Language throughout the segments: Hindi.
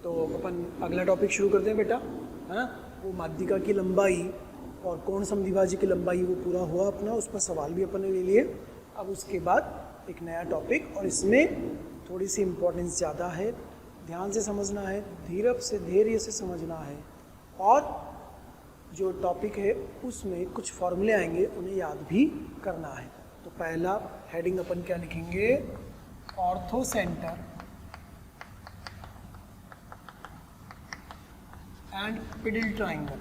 तो अपन अगला टॉपिक शुरू करते हैं बेटा, है ना। वो माध्यिका की लंबाई और कोण समद्विभाजक की लंबाई वो पूरा हुआ अपना, उस पर सवाल भी अपन ने ले लिए। अब उसके बाद एक नया टॉपिक, और इसमें थोड़ी सी इम्पोर्टेंस ज़्यादा है, ध्यान से समझना है, धैर्य से समझना है। और जो टॉपिक है उसमें कुछ फॉर्मूले आएंगे, उन्हें याद भी करना है। तो पहला हेडिंग अपन क्या लिखेंगे, ऑर्थोसेंटर एंड पिडल ट्राइंगल,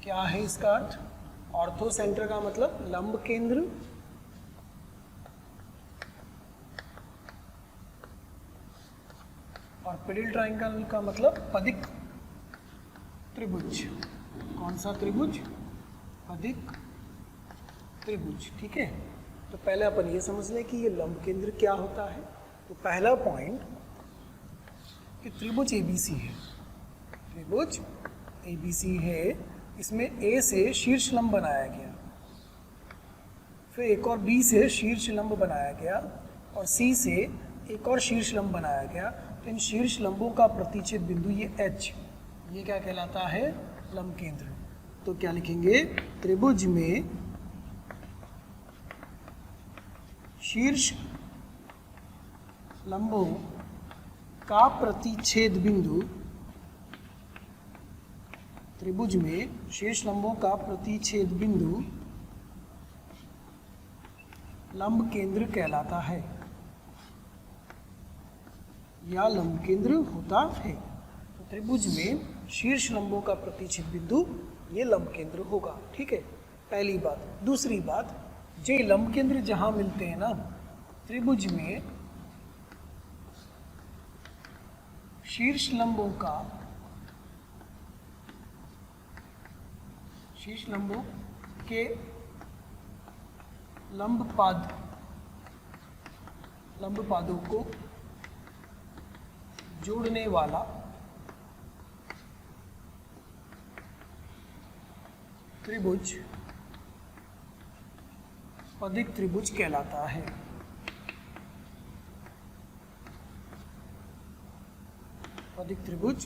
क्या है इसका अर्थ। ऑर्थोसेंटर का मतलब लंब केंद्र, और पिडल ट्राइंगल का मतलब पदिक त्रिभुज। कौन सा त्रिभुज, पदिक त्रिभुज, ठीक है। तो पहले अपन ये समझ लें कि ये लंब केंद्र क्या होता है। तो पहला पॉइंट कि त्रिभुज एबीसी है, त्रिभुज एबीसी है, इसमें ए से शीर्ष लंब बनाया गया, फिर एक और बी से शीर्ष लंब बनाया गया, और सी से एक और शीर्ष लंब बनाया गया। तो इन शीर्ष लंबों का प्रतिच्छेद बिंदु ये एच, ये क्या कहलाता है, लंब केंद्र। तो क्या लिखेंगे, त्रिभुज में शीर्ष लंबों का प्रतिच्छेद बिंदु, त्रिभुज में शीर्ष लंबों का प्रतिच्छेद बिंदु लंब केंद्र कहलाता है, या लंब केंद्र होता है। तो त्रिभुज में शीर्ष लंबों का प्रतिच्छेद बिंदु ये लंब केंद्र होगा, ठीक है, पहली बात। दूसरी बात, जे लंब केंद्र जहां मिलते हैं ना त्रिभुज में, शीर्ष लंबों के लंब पादों को जोड़ने वाला त्रिभुज पदिक त्रिभुज कहलाता है। पदिक त्रिभुज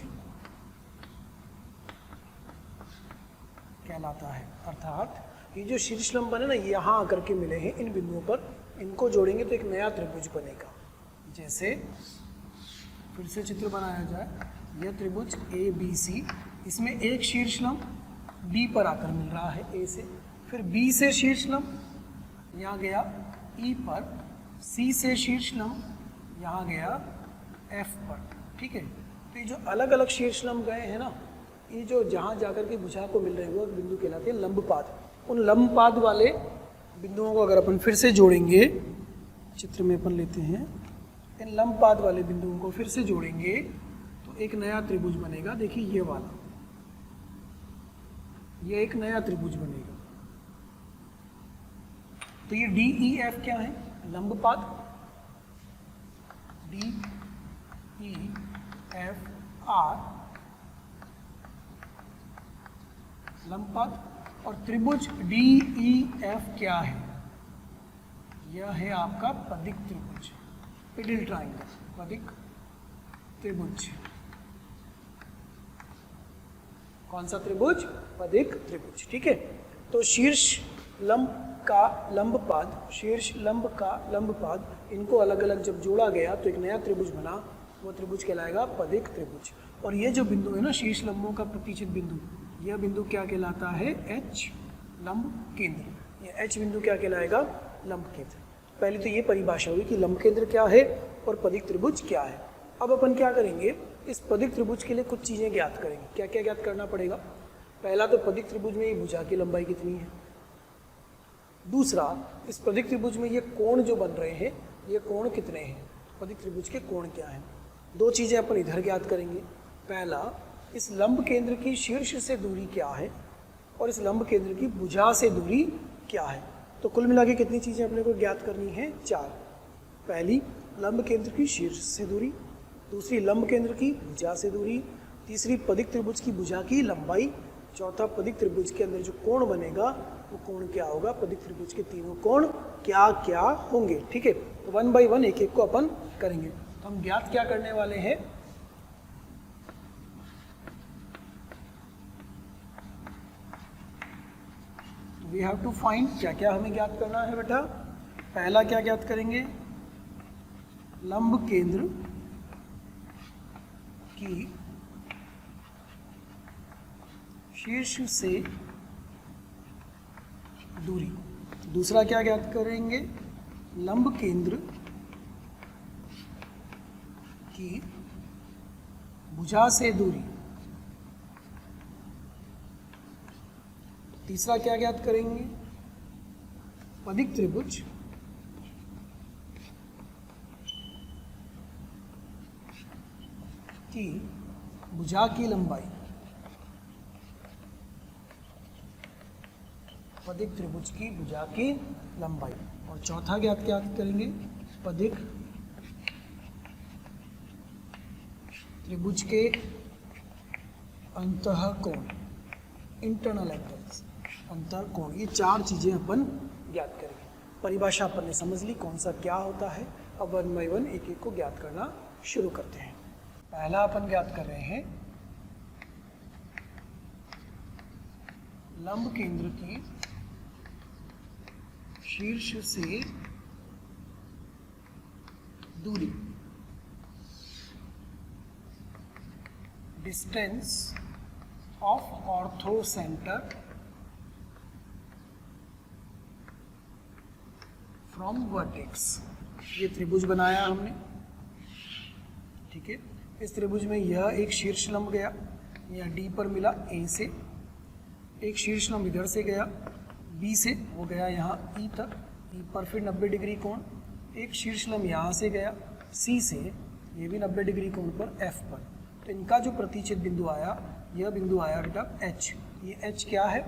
कहलाता है, अर्थात ये जो शीर्ष लंब बने ना यहाँ आकर के मिले हैं इन बिंदुओं पर, इनको जोड़ेंगे तो एक नया त्रिभुज बनेगा। जैसे फिर से चित्र बनाया जाए, यह त्रिभुज ए बी सी, इसमें एक शीर्ष लंब बी पर आकर मिल रहा है ए से, फिर बी से शीर्ष लंब यहाँ गया ई पर, सी से शीर्ष लंब यहाँ गया एफ पर, ठीक है। तो ये जो अलग अलग शीर्ष लंब गए हैं ना, ये जो जहाँ जाकर के भुजा को मिल रहे हैं वो बिंदु कहलाते हैं लंबपाद। उन लंबपाद वाले बिंदुओं को अगर अपन फिर से जोड़ेंगे, चित्र में अपन लेते हैं, इन लंबपाद वाले बिंदुओं को फिर से जोड़ेंगे तो एक नया त्रिभुज बनेगा। देखिए ये वाला, ये एक नया त्रिभुज बनेगा। तो ये डी ई एफ क्या है, लंबपाद, डी ई एफ आर लंबपाद, और त्रिभुज डी ई एफ क्या है, यह है आपका पदिक त्रिभुज, पिडल ट्राइंगल, पदिक त्रिभुज। कौन सा त्रिभुज, पदिक त्रिभुज, ठीक है। तो शीर्ष लंब का लंबपाद, शीर्ष लंब का लंबपाद, इनको अलग अलग जब जोड़ा गया तो एक नया त्रिभुज बना, वो त्रिभुज कहलाएगा पदिक त्रिभुज। और ये जो बिंदु है ना शीर्ष लंबों का प्रतिच्छेद बिंदु, यह बिंदु क्या कहलाता है, एच लंब केंद्र। ये एच बिंदु क्या कहलाएगा, लंब केंद्र। पहले तो ये परिभाषा हुई कि लंब केंद्र क्या है और पदिक त्रिभुज क्या है। अब अपन क्या करेंगे, इस पदिक त्रिभुज के लिए कुछ चीज़ें ज्ञात करेंगे। क्या क्या ज्ञात करना पड़ेगा, पहला तो पदिक त्रिभुज में ये भुजा की लंबाई कितनी है, दूसरा इस पदिक त्रिभुज में ये कोण जो बन रहे हैं ये कोण कितने हैं, पदिक त्रिभुज के कोण क्या हैं। दो चीज़ें अपन इधर ज्ञात करेंगे, पहला इस लंब केंद्र की शीर्ष से दूरी क्या है और इस लंब केंद्र की भुजा से दूरी क्या है। तो कुल मिला के कितनी चीज़ें अपने को ज्ञात करनी है, 4। पहली लंब केंद्र की शीर्ष से दूरी, दूसरी लंब केंद्र की भुजा से दूरी, तीसरी पदिक त्रिभुज की भुजा की लंबाई, चौथा पदिक त्रिभुज के अंदर जो कोण बनेगा वो कोण क्या होगा, पदिक त्रिभुज के तीनों कोण क्या क्या होंगे। ठीक है, तो 1 बाय 1 एक एक को अपन करेंगे। तो हम ज्ञात क्या करने वाले हैं, वी हैव टू फाइंड, क्या क्या हमें ज्ञात करना है बेटा। पहला क्या ज्ञात करेंगे, लंब केंद्र की शीर्ष से दूरी। दूसरा क्या ज्ञात करेंगे, लंब केंद्र की भुजा से दूरी। तीसरा क्या ज्ञात करेंगे, पदिक त्रिभुज की भुजा की लंबाई, पदिक त्रिभुज की भुजा की लंबाई। और चौथा ज्ञात क्या करेंगे, पदिक त्रिभुज के अंतःकोण, इंटरनल एंगल्स, अंतःकोण। ये चार चीजें अपन ज्ञात करेंगे। परिभाषा अपन ने समझ ली कौन सा क्या होता है। अब 1 बाय 1 एक एक को ज्ञात करना शुरू करते हैं। पहला अपन ज्ञात कर रहे हैं, लंब केंद्र की शीर्ष से दूरी, distance of ortho centre from vertex. ये त्रिभुज बनाया हमने, ठीक है। इस त्रिभुज में यह एक शीर्ष लंब गया, यह डी पर मिला ए से, एक शीर्ष लंब इधर से गया बी से, वो गया यहाँ ई तक, ई पर फिर 90 डिग्री कोण। एक शीर्ष लंब यहाँ से गया सी से, ये भी 90 डिग्री कोण पर एफ पर। तो इनका जो प्रतिच्छेद बिंदु आया, यह बिंदु आया बेटा एच। ये एच क्या है,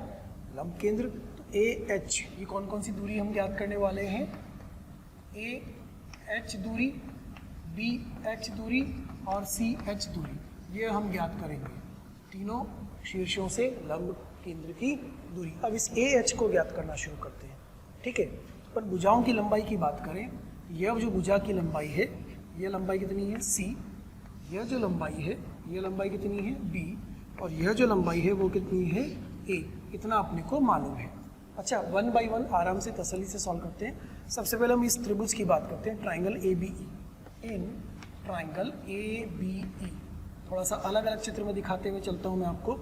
लंब केंद्र। तो ए एच, ये कौन कौन सी दूरी हम ज्ञात करने वाले हैं, ए एच दूरी, बी एच दूरी और सी एच दूरी, ये हम ज्ञात करेंगे तीनों शीर्षों से लंब केंद्र की दूरी। अब इस ए एच को ज्ञात करना शुरू करते हैं, ठीक है। पर भुजाओं की लंबाई की बात करें, यह जो भुजा की लंबाई है, यह लंबाई कितनी है सी, यह जो लंबाई है यह लंबाई कितनी है बी, और यह जो लंबाई है वो कितनी है ए। इतना अपने को मालूम है। अच्छा, 1 बाय 1 आराम से तसल्ली से सॉल्व करते हैं। सबसे पहले हम इस त्रिभुज की बात करते हैं, triangle A B E. In triangle A B E, थोड़ा सा अलग अलग चित्र में दिखाते हुए चलता हूँ मैं आपको।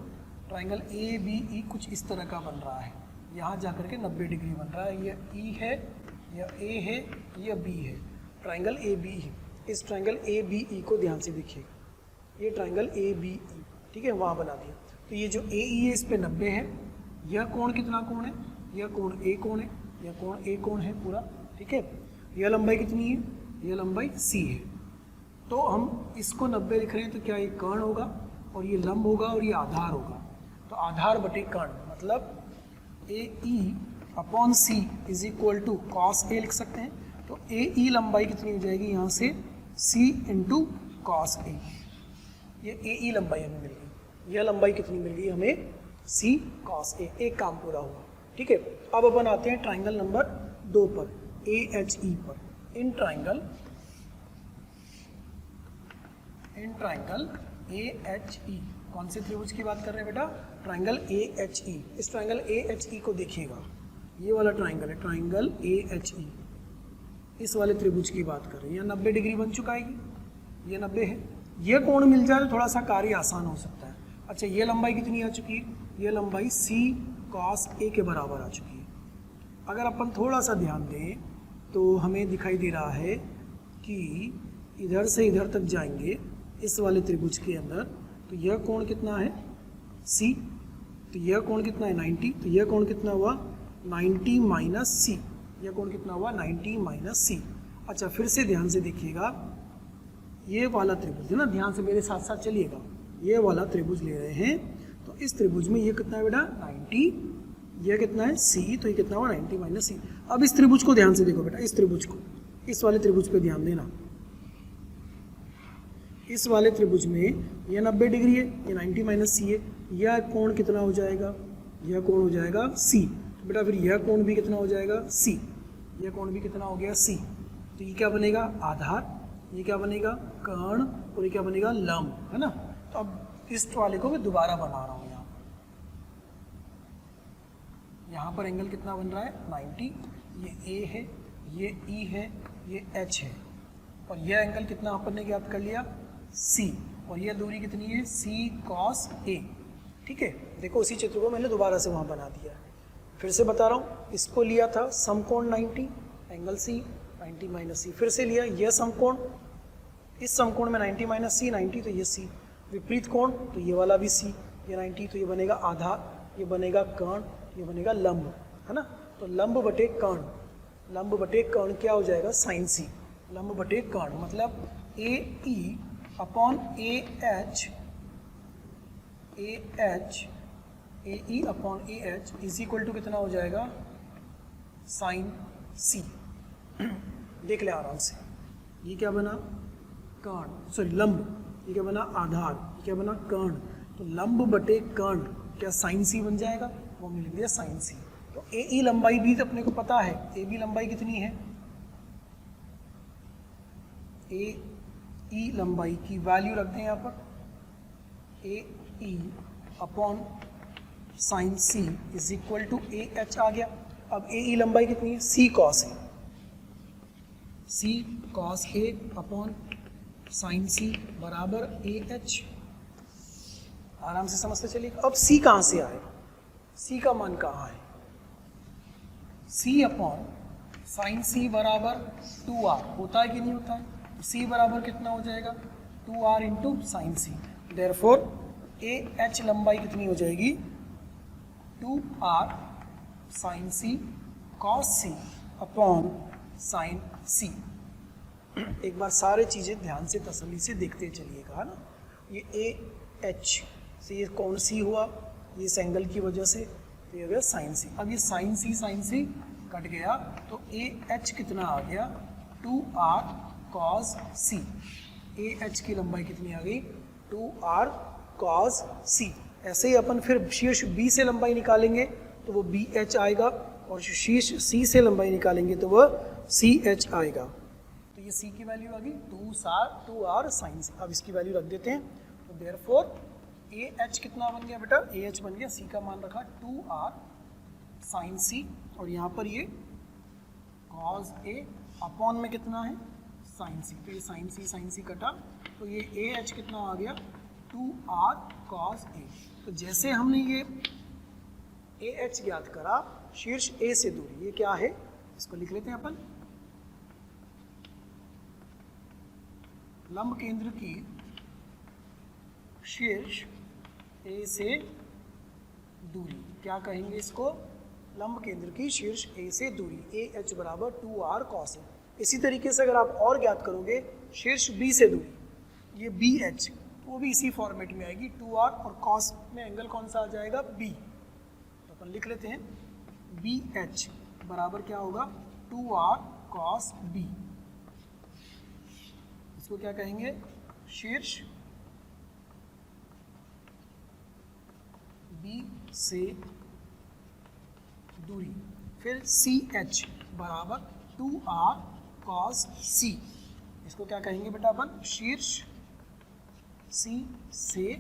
ट्राइंगल ए बी ई कुछ इस तरह का बन रहा है, यहाँ जाकर के 90 डिग्री बन रहा है। यह ई है, यह ए है, यह बी है, ट्राइंगल ए बी है। इस ट्राइंगल ए बी ई को ध्यान से देखिएगा, ये ट्राइंगल ए बी ई, ठीक है, वहाँ बना दिया। तो ये जो ए ई है इस पे 90 है। यह कोण कितना कोण है, यह कोण ए कोण है, यह कोण ए कोण है पूरा, ठीक है। यह लंबाई कितनी है, यह लंबाई सी है। तो हम इसको 90 लिख रहे हैं, तो क्या ये कर्ण होगा और ये लंब होगा और ये आधार होगा। तो आधार बटे कर्ण, मतलब A E upon C is equal to cos A लिख सकते हैं। तो ए ई लंबाई कितनी हो जाएगी यहाँ से, सी इंटू कॉस ए। ये ए ई लंबाई हमें मिल गई। यह लंबाई कितनी मिल गई हमें, सी कॉस ए। एक काम पूरा हुआ, ठीक है। अब अपन आते हैं ट्राइंगल नंबर 2 पर, ए एच ई पर। इन ट्राइंगल ए एच ई, कौन से त्रिभुज की बात कर रहे हैं बेटा, ट्राइंगल ए एच ई। इस ट्राइंगल ए एच ई को देखिएगा, ये वाला ट्राइंगल है, ट्राइंगल ए एच ई। इस वाले त्रिभुज की बात कर रहे हैं, यहाँ 90 डिग्री बन चुका है, ये 90 है। ये कोण मिल जाए तो थोड़ा सा कार्य आसान हो सकता है। अच्छा, ये लंबाई कितनी आ चुकी है, ये लंबाई सी कॉस ए के बराबर आ चुकी है। अगर अपन थोड़ा सा ध्यान दें तो हमें दिखाई दे रहा है कि इधर से इधर तक जाएंगे इस वाले त्रिभुज के अंदर, तो यह कोण कितना है सी, तो यह कोण कितना है 90, तो यह कोण कितना हुआ 90 माइनस सी, यह कोण कितना हुआ 90 माइनस सी। अच्छा, फिर से ध्यान से देखिएगा, ये वाला त्रिभुज है ना, ध्यान से मेरे साथ साथ चलिएगा। ये वाला त्रिभुज ले रहे हैं, तो इस त्रिभुज में ये कितना है बेटा 90, यह कितना है सी, तो ये कितना हुआ 90 माइनस सी। अब इस त्रिभुज को ध्यान से देखो बेटा, इस त्रिभुज को, इस वाले त्रिभुज पे ध्यान देना। इस वाले त्रिभुज में ये 90 डिग्री है, ये 90 माइनस सी है, यह कोण कितना हो जाएगा, यह कोण हो जाएगा सी। तो बेटा फिर यह कोण भी कितना हो जाएगा सी, यह कोण भी कितना हो गया सी। तो ये क्या बनेगा आधार, ये क्या बनेगा कर्ण, और ये क्या बनेगा लंब, है ना। तो अब इस वाले को मैं दोबारा बना रहा हूँ। यहाँ पर एंगल कितना बन रहा है 90, ये ए है, ये ई है, ये एच है, और यह एंगल कितना अपन ने ज्ञात कर लिया सी, और यह दूरी कितनी है सी कॉस ए। ठीक है, देखो उसी चित्र को मैंने दोबारा से वहाँ बना दिया है। फिर से बता रहा हूँ, इसको लिया था समकोण 90, एंगल सी 90 माइनस सी, फिर से लिया यह समकोण, इस समकोण में 90 माइनस सी 90, तो ये सी, विपरीत कोण तो ये वाला भी सी, ये 90, तो ये बनेगा आधार, ये बनेगा कर्ण, ये बनेगा लंब, है ना। तो लंब बटे कर्ण, लंब बटे कर्ण क्या हो जाएगा साइन सी, लंब बटे कर्ण मतलब A E upon A H, A H, A E upon A H is equal to कितना हो जाएगा साइन सी। देख ले आराम से, ये क्या बना कर्ण, सॉरी लंब, ये क्या बना आधार, ये क्या बना कर्ण, तो लंब बटे कर्ण क्या साइन सी बन जाएगा, वो हमने लिख दिया साइन सी। तो ए ई लंबाई भी तो अपने को पता है, ए बी लंबाई कितनी है, ए ई लंबाई की वैल्यू रखते हैं यहाँ पर, A E upon sine C is equal to A H आ गया। अब ए ई लंबाई कितनी है सी कॉस है, सी कॉस ए अपॉन साइन सी बराबर ए एच। आराम से समझते चलिए। अब सी कहाँ से आए, सी का मान कहाँ है, सी अपॉन साइन सी बराबर 2r होता है कि नहीं होता है, सी बराबर कितना हो जाएगा 2r into sine C. Therefore A H लंबाई कितनी हो जाएगी 2r sine C cos C upon sine C. एक बार सारे चीज़ें ध्यान से तसल्ली से देखते चलिएगा, है ना। ये ए एच से ये कौन सी हुआ, ये इस एंगल की वजह से, तो ये हो गया साइन सी। अब ये साइन सी कट गया, तो ए एच कितना आ गया 2r cos C. A H की लंबाई कितनी आ गई 2r कॉस सी। ऐसे ही अपन फिर शीर्ष बी से लंबाई निकालेंगे तो वो बी एच आएगा, और शीर्ष सी से लंबाई निकालेंगे तो वह सी एच आएगा। तो ये सी की वैल्यू आ गई 2r साइन सी। अब इसकी वैल्यू रख देते हैं, तो देयरफॉर ए एच कितना बन गया बेटा, ए एच बन गया, सी का मान रखा 2r साइन सी, और यहाँ पर ये कॉस ए अपॉन में कितना है साइन सी, तो ये साइन सी कटा, तो ये ए एच कितना आ गया 2r कॉस ए। तो जैसे हमने ये ए एच ज्ञात करा, शीर्ष ए से दूरी ये क्या है, इसको लिख लेते हैं अपन, लंब केंद्र की शीर्ष ए से दूरी, क्या कहेंगे इसको, लंब केंद्र की शीर्ष ए से दूरी, ए एच बराबर 2r कॉस ए। इसी तरीके से अगर आप और ज्ञात करोगे शीर्ष बी से दूरी, ये बी एच, वो भी इसी फॉर्मेट में आएगी 2r, और कॉस में एंगल कौन सा आ जाएगा बी, तो अपन लिख लेते हैं बी एच बराबर क्या होगा 2r कॉस बी। इसको क्या कहेंगे, शीर्ष बी से दूरी, फिर सी एच बराबर 2r कॉस सी। इसको क्या कहेंगे बेटा अपन, शीर्ष सी से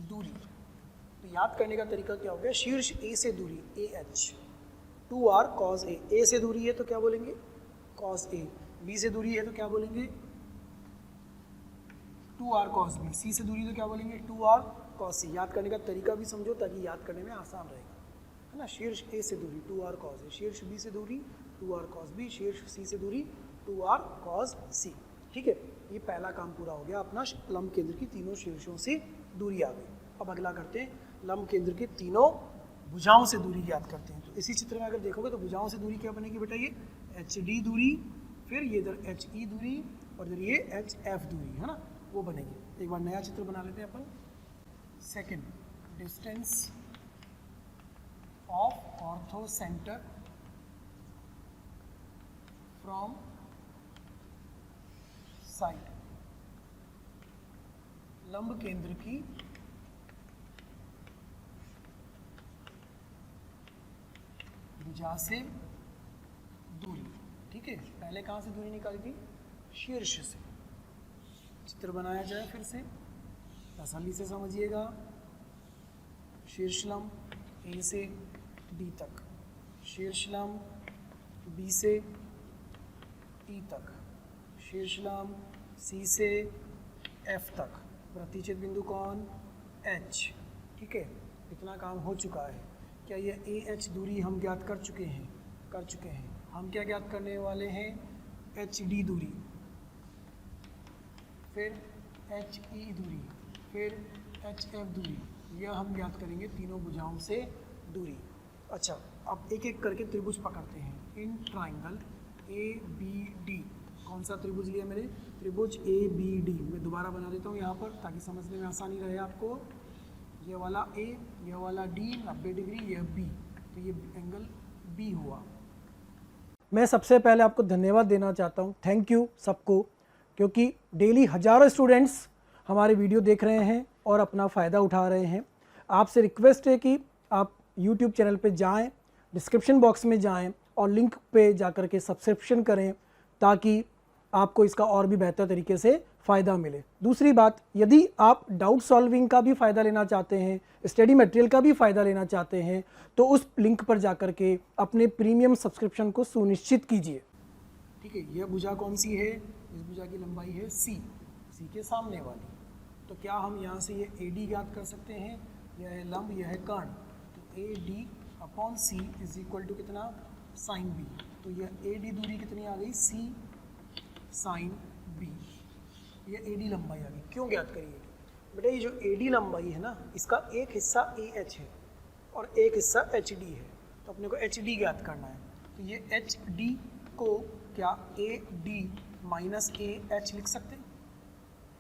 दूरी। तो याद करने का तरीका क्या हो गया, शीर्ष ए से दूरी A H, 2r cos A, ए से दूरी है तो क्या बोलेंगे कॉस ए, बी से दूरी है तो क्या बोलेंगे 2r कॉस बी, सी से दूरी तो क्या बोलेंगे 2r कॉस सी। याद करने का तरीका भी समझो ताकि याद करने में आसान रहेगा, है ना। शीर्ष ए से दूरी 2r कॉस ए, शीर्ष बी से दूरी 2r कॉस बी, शीर्ष सी से दूरी 2r कॉस सी। ठीक है, ये पहला काम पूरा हो गया अपना, लंब केंद्र की तीनों शीर्षों से दूरी आ गई। अब अगला करते हैं, लंब केंद्र की तीनों भुजाओं से दूरी ज्ञात करते हैं। तो इसी चित्र में अगर देखोगे तो भुजाओं से दूरी क्या बनेगी बेटा, ये एच डी दूरी, फिर ये इधर एच ई दूरी, और इधर ये एच एफ दूरी, है ना, वो बनेगी। एक बार नया चित्र बना लेते हैं अपन। Second, distance of ortho centre from side लंब केंद्र की भुजा से दूरी, ठीक है। पहले कहाँ से दूरी निकाली थी? शीर्ष से। चित्र बनाया जाए फिर से, तसल्ली से समझिएगा। शीर्ष लंब ए से डी तक, शीर्ष लंब बी से ई तक, शीर्ष लंब सी से एफ तक, प्रतिच्छेद बिंदु कौन? एच, ठीक है। इतना काम हो चुका है। क्या ये ए एच दूरी हम ज्ञात कर चुके हैं? कर चुके हैं। हम क्या ज्ञात करने वाले हैं? एच डी दूरी, फिर एच ई दूरी, फिर एच एफ दूरी, यह हम ज्ञात करेंगे तीनों भुजाओं से दूरी। अच्छा, अब एक एक करके त्रिभुज पकड़ते हैं। In triangle A B D, कौन सा त्रिभुज लिया मैंने? त्रिभुज ए बी डी। मैं दोबारा बना देता हूँ यहाँ पर ताकि समझने में आसानी रहे आपको। ये वाला ए, यह वाला डी 90 डिग्री, यह बी, तो ये एंगल बी हुआ। मैं सबसे पहले आपको धन्यवाद देना चाहता हूँ, थैंक यू सबको, क्योंकि डेली हजारों स्टूडेंट्स हमारे वीडियो देख रहे हैं और अपना फ़ायदा उठा रहे हैं। आपसे रिक्वेस्ट है कि आप यूट्यूब चैनल पे जाएं, डिस्क्रिप्शन बॉक्स में जाएं और लिंक पे जाकर के सब्सक्रिप्शन करें ताकि आपको इसका और भी बेहतर तरीके से फ़ायदा मिले। दूसरी बात, यदि आप डाउट सॉल्विंग का भी फ़ायदा लेना चाहते हैं, स्टडी मटेरियल का भी फ़ायदा लेना चाहते हैं, तो उस लिंक पर जाकर के अपने प्रीमियम सब्सक्रिप्शन को सुनिश्चित कीजिए, ठीक है। यह भुजा कौन सी है? इस भुजा की लंबाई है सी, सी के सामने वाली। तो क्या हम यहाँ से ये ए डी ज्ञात कर सकते हैं? यह है लंब, यह है कर्ण, तो A D upon C is equal to कितना? Sine B. तो यह ए डी दूरी कितनी आ गई? C sine B. ये ए डी लंबाई आ गई। क्यों ज्ञात करिए बेटा? ये जो ए डी लंबाई है ना, इसका एक हिस्सा ए एच है और एक हिस्सा एच डी है, तो अपने को एच डी ज्ञात करना है। तो ये एच डी को क्या ए डी माइनस ए एच लिख सकते हैं?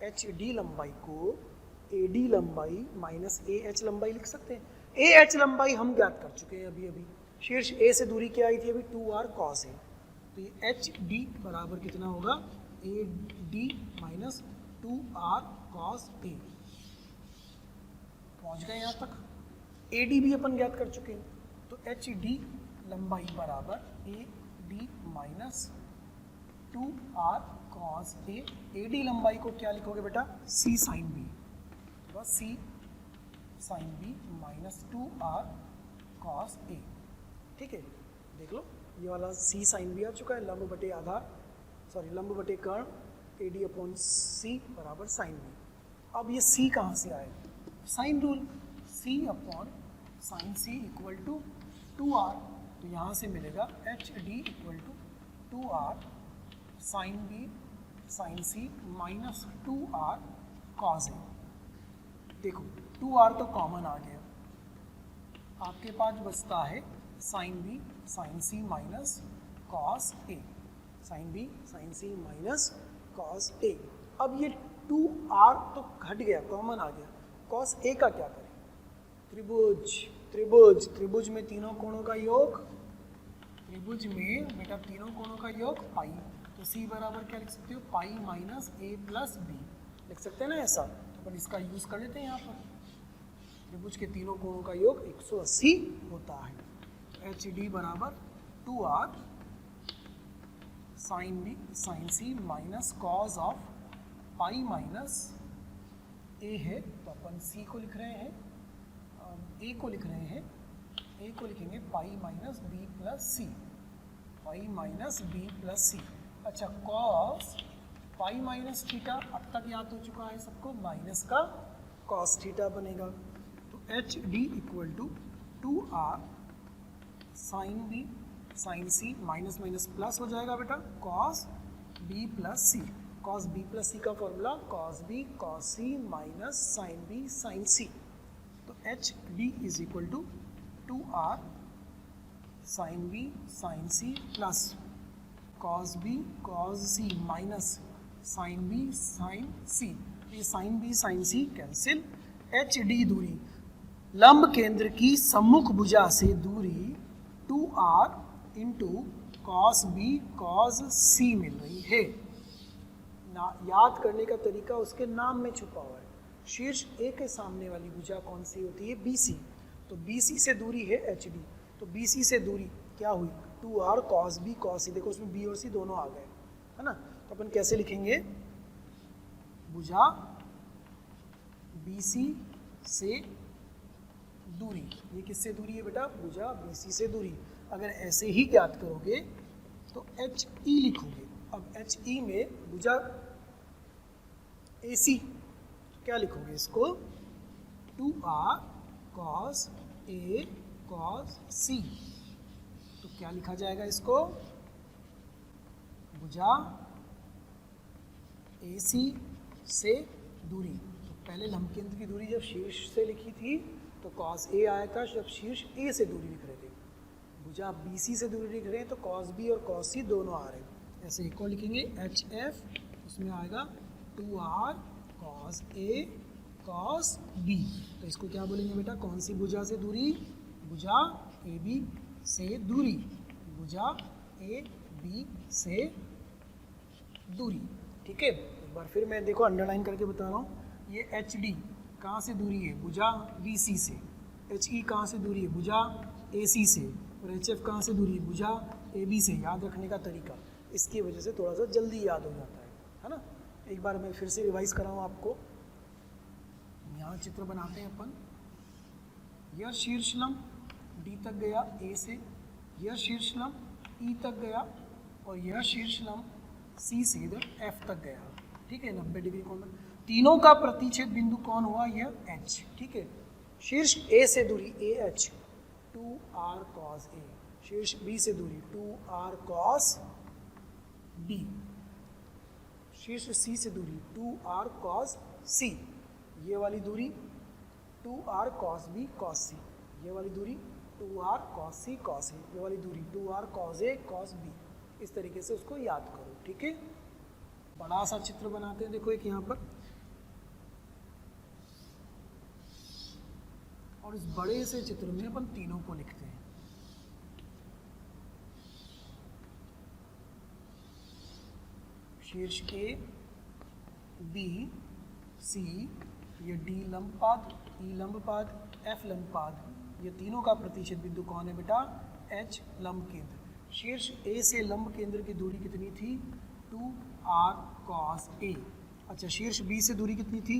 एच डी लंबाई को ए डी लंबाई माइनस ए एच लंबाई लिख सकते हैं। ए एच लंबाई हम ज्ञात कर चुके हैं अभी अभी। शीर्ष ए से दूरी क्या आई थी अभी? 2r cos है। तो ये एच डी बराबर कितना होगा? ए डी माइनस 2r cos ए। पहुंच गए यहाँ तक। ए डी भी अपन ज्ञात कर चुके हैं, तो एच डी लंबाई बराबर A D minus 2r cos A. A D लंबाई को क्या लिखोगे बेटा? सी साइन बी, बस C sine B minus 2r cos A, ठीक है। देख लो, ये वाला सी साइन बी आ चुका है। लंब बटे आधार, सॉरी लंब बटे कर्ण, ए डी अपॉन सी बराबर साइन बी। अब ये सी कहाँ से आए? Sine rule, C upon sine C equal to 2r। तो यहाँ से मिलेगा H D equal to 2r sine B sine C minus 2r cos A. देखो 2r तो कॉमन आ गया, आपके पास बचता है sign B sine C minus cos A, sign B sine C minus cos A. अब ये 2r तो घट गया, कॉमन आ गया। कॉस ए का क्या करें? त्रिभुज, त्रिभुज, त्रिभुज में तीनों कोणों का योग, त्रिभुज में बेटा तीनों कोणों का योग पाई। तो सी बराबर क्या लिख सकते हो? पाई माइनस ए प्लस बी लिख सकते हैं ना ऐसा। तो पर इसका यूज़ कर लेते हैं यहाँ पर। त्रिभुज के तीनों कोणों का योग 180 होता है। एच डी बराबर 2r sine B sine C minus cos of pi minus A है, तो अपन सी को लिख रहे हैं, ए को लिख रहे हैं, ए को लिखेंगे पाई माइनस बी प्लस सी, पाई माइनस बी प्लस सी। अच्छा, कॉस पाई माइनस थीटा अब तक याद हो चुका है सबको, माइनस का कॉस थीटा बनेगा। तो H D equal to 2r sine B sine C, minus minus plus हो जाएगा बेटा, cos B plus C. Cos B plus C का formula cos B cos C minus sine B sine C. तो H D is equal to 2r sine B sine C plus cos B cos C minus sine B sine C. ये sine B sine C cancel. H D दूरी, लंब केंद्र की सम्मुख भुजा से दूरी 2r into cos B cos C मिल रही है ना। याद करने का तरीका उसके नाम में छुपा हुआ है। शीर्ष ए के सामने वाली भुजा कौन सी होती है? BC। तो BC से दूरी है HD, तो BC से दूरी क्या हुई? 2R cos B cos C। देखो उसमें B और C दोनों आ गए, है ना। तो अपन कैसे लिखेंगे? भुजा BC से दूरी, ये किससे दूरी है बेटा? भुजा BC से दूरी। अगर ऐसे ही ज्ञात करोगे तो HE लिखोगे। अब HE में भुजा AC, क्या लिखोगे इसको? 2R cos A cos C। तो क्या लिखा जाएगा इसको? भुजा AC से दूरी। तो पहले लंब केंद्र की दूरी जब शीर्ष से लिखी थी तो cos A आया था, जब शीर्ष A से दूरी लिख रहे थे। भुजा BC से दूरी लिख रहे हैं तो cos B और cos C दोनों आ रहे हैं। ऐसे एक और लिखेंगे HF, उसमें आएगा 2R cos A cos B। तो इसको क्या बोलेंगे बेटा? कौन सी भुजा से दूरी? भुजा AB से दूरी। भुजा AB से दूरी, ठीक है। एक बार फिर मैं देखो अंडरलाइन करके बता रहा हूँ। ये HD कहाँ से दूरी है? भुजा BC से। HE कहाँ से दूरी है? भुजा AC से। और HF कहाँ से दूरी है? भुजा AB से। याद रखने का तरीका, इसकी वजह से थोड़ा सा जल्दी याद हो जाता है ना। एक बार मैं फिर से रिवाइज कराऊँ आपको। यहाँ चित्र बनाते हैं अपन। यह शीर्षलंब D तक गया A से, यह शीर्षलंब E तक गया, और यह शीर्षलंब C से इधर F तक गया, ठीक है। 90 डिग्री कोण में तीनों का प्रतिच्छेद बिंदु कौन हुआ? यह H, ठीक है। शीर्ष A से दूरी AH 2R cos A, शीर्ष B से दूरी 2R cos B, शीर्ष C से दूरी 2R cos C, ये वाली दूरी 2R cos B cos C, ये वाली दूरी 2R cos C cos A, ये वाली दूरी 2R cos A cos B। इस तरीके से उसको याद करो, ठीक है। बड़ा सा चित्र बनाते हैं, देखो एक यहाँ पर, और इस बड़े से चित्र में अपन तीनों को लिखते हैं। शीर्ष A B C, ये D लंबपाद, E लंबपाद, F लंबपाद, ये तीनों का प्रतिच्छेद बिंदु कौन है बेटा? H लंब केंद्र। शीर्ष A से लंब केंद्र की दूरी कितनी थी? 2R cos A। अच्छा, शीर्ष B से दूरी कितनी थी?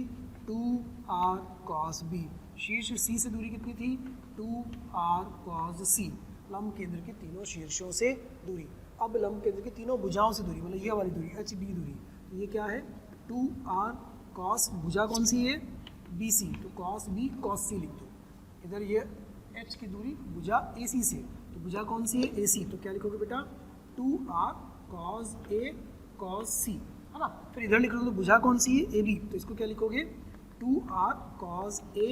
2R cos B। शीर्ष C से दूरी कितनी थी? 2R cos C। लंब केंद्र के तीनों शीर्षों से दूरी। अब लंब केंद्र की तीनों भुजाओं से दूरी, मतलब ये वाली दूरी HB दूरी, तो ये क्या है? 2R cos, भुजा कौन सी है? BC, तो cos B cos C लिख दो। इधर ये H की दूरी भुजा AC से, तो भुजा कौन सी है? AC, तो क्या लिखोगे बेटा? 2R cos A cos C, है ना। फिर इधर लिख लो तो भुजा कौन सी है? AB, तो इसको क्या लिखोगे? 2R cos A